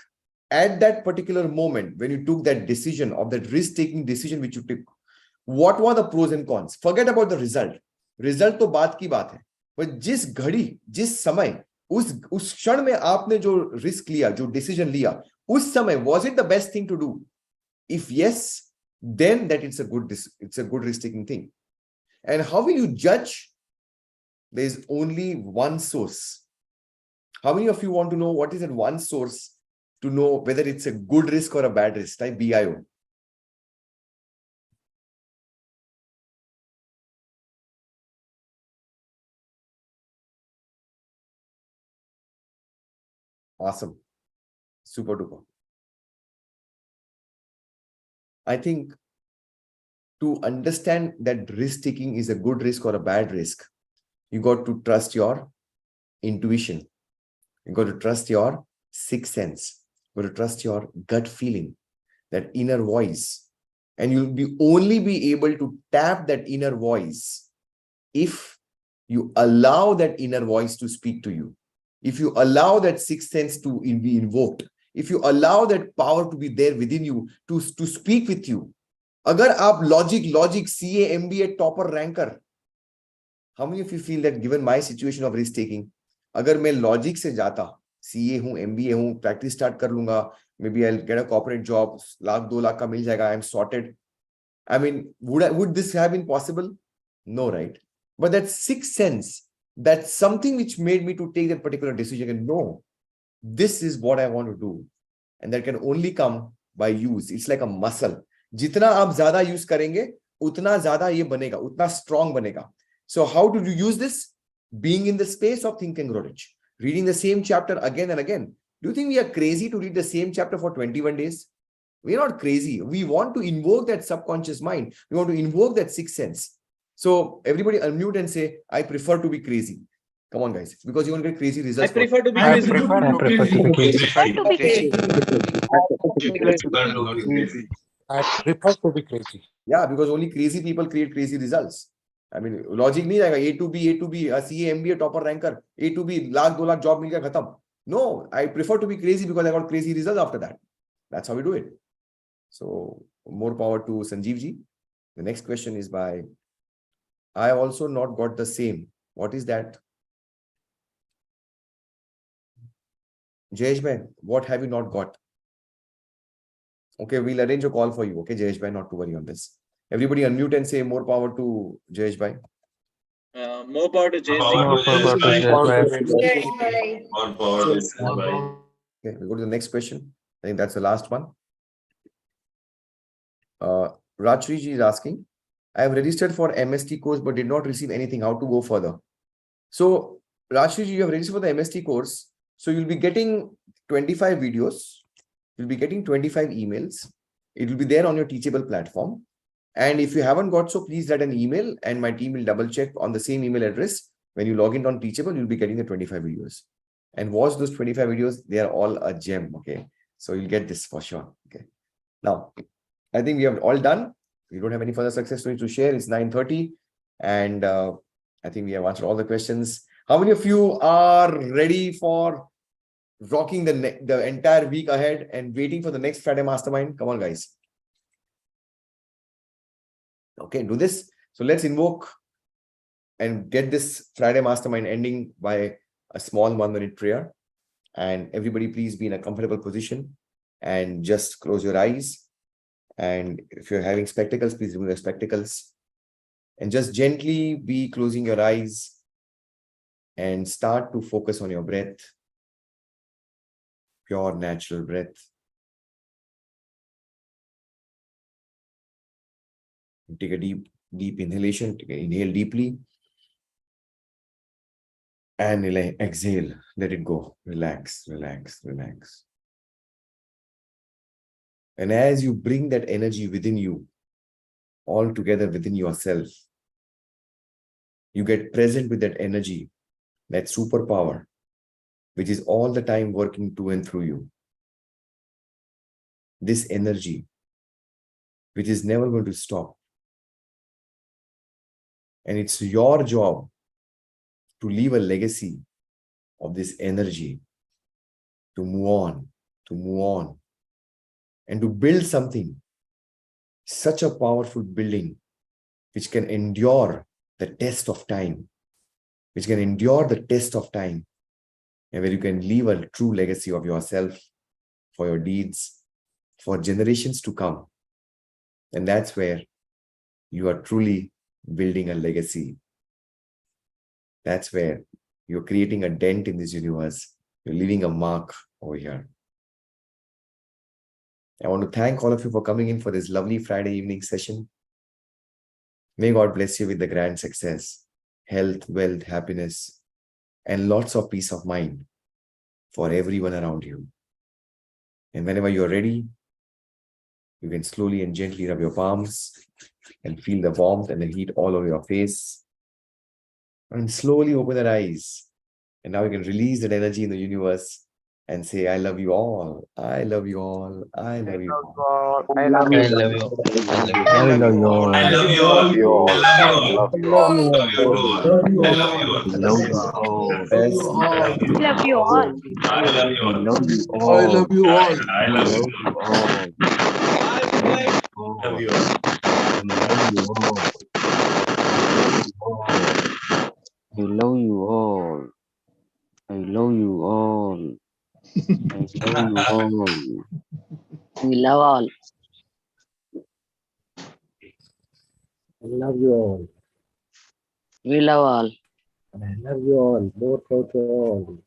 at that particular moment when you took that decision, of that risk-taking decision which you took, what were the pros and cons? Forget about the result. Result तो बात की बात है. But जिस घड़ी, जिस समय, उस क्षण में आपने जो risk लिया, जो decision लिया, उस समय, was it the best thing to do? If yes, then that it's a good risk-taking thing. And how will you judge? There is only one source. How many of you want to know what is that one source to know whether it's a good risk or a bad risk? Type BIO. Awesome. Super duper. I think to understand that risk taking is a good risk or a bad risk, you got to trust your intuition. You got to trust your sixth sense. You got to trust your gut feeling, that inner voice. And you'll only be able to tap that inner voice if you allow that inner voice to speak to you. If you allow that sixth sense to be invoked, if you allow that power to be there within you to speak with you. Agar aap logic, CA, MBA, topper, ranker. How many of you feel that given my situation of risk taking, agar main logic se jata, CA hu, MBA hu, practice start kar lunga, maybe I'll get a corporate job, lakh, 2 lakh ka mil jayega, I'm sorted. I mean, would this have been possible? No, right? But that sixth sense, that's something which made me to take that particular decision and no, this is what I want to do. And that can only come by use. It's like a muscle. Jitna aap zyada use karenge, utna zyada ye banega, utna strong banega. So how do you use this? being in the space of Think and Grow Rich, reading the same chapter again and again. Do you think we are crazy to read the same chapter for 21 days? We're not crazy. We want to invoke that subconscious mind. We want to invoke that sixth sense. So everybody unmute and say, I prefer to be crazy. Come on, guys, because you want to get crazy results. I prefer to be I crazy. prefer to be crazy. I prefer to be crazy. Yeah, because only crazy people create crazy results. I mean, logic nahi aayega, A to B, a CA, MBA, topper ranker, A to B, lakh, 2 lakh job mil gaya, khatam. No, I prefer to be crazy because I got crazy results after that. That's how we do it. So more power to Sanjeev ji. The next question is by, I also not got the same. What is that? Jayesh bhai, what have you not got? Okay, we'll arrange a call for you. Okay, Jayesh bhai, not to worry on this. Everybody unmute and say more power to Jayesh bhai. More power to Jay. Okay, we go to the next question. I think that's the last one. Rajri ji is asking, I have registered for MST course but did not receive anything. How to go further? So, Rajri ji, you have registered for the MST course. So, you'll be getting 25 videos. You'll be getting 25 emails. It will be there on your Teachable platform. And if you haven't got so, please write an email and my team will double check on the same email address. When you log in on Teachable, you'll be getting the 25 videos. And watch those 25 videos. They are all a gem. Okay. So you'll get this for sure. Okay. Now, I think we have all done. We don't have any further success stories to share. It's 9:30. And I think we have answered all the questions. How many of you are ready for rocking the entire week ahead and waiting for the next Friday Mastermind? Come on, guys. Okay, do this. So let's invoke and get this Friday Mastermind ending by a small 1-minute prayer. And everybody please be in a comfortable position and just close your eyes. And if you're having spectacles, please remove your spectacles. And just gently be closing your eyes and start to focus on your breath. Pure natural breath. Take a deep inhalation. Inhale deeply. And exhale. Let it go. Relax, relax, relax. And as you bring that energy within you, all together within yourself, you get present with that energy, that superpower, which is all the time working to and through you. This energy, which is never going to stop. And it's your job to leave a legacy of this energy, to move on, and to build something, such a powerful building, which can endure the test of time, and where you can leave a true legacy of yourself, for your deeds, for generations to come. And that's where you are truly building a legacy. That's where you're creating a dent in this universe. You're leaving a mark over here. I want to thank all of you for coming in for this lovely Friday evening session. May God bless you with the grand success, health, wealth, happiness, and lots of peace of mind for everyone around you. And whenever you're ready, you can slowly and gently rub your palms and feel the warmth and the heat all over your face. And slowly open your eyes. And now you can release that energy in the universe and say, I love you all. I love you all. I love you all. I love you. I love you. I love you all. I love you all. I love you all. Love you all. I love you all. I love you all. Yes. Love you all. I love you I all. love you all. I love you all. I I love you love you all. all. Love you all. I love you all. I love you all. I love you all. We love all. I love you all. We love all. I love you all. More power to all.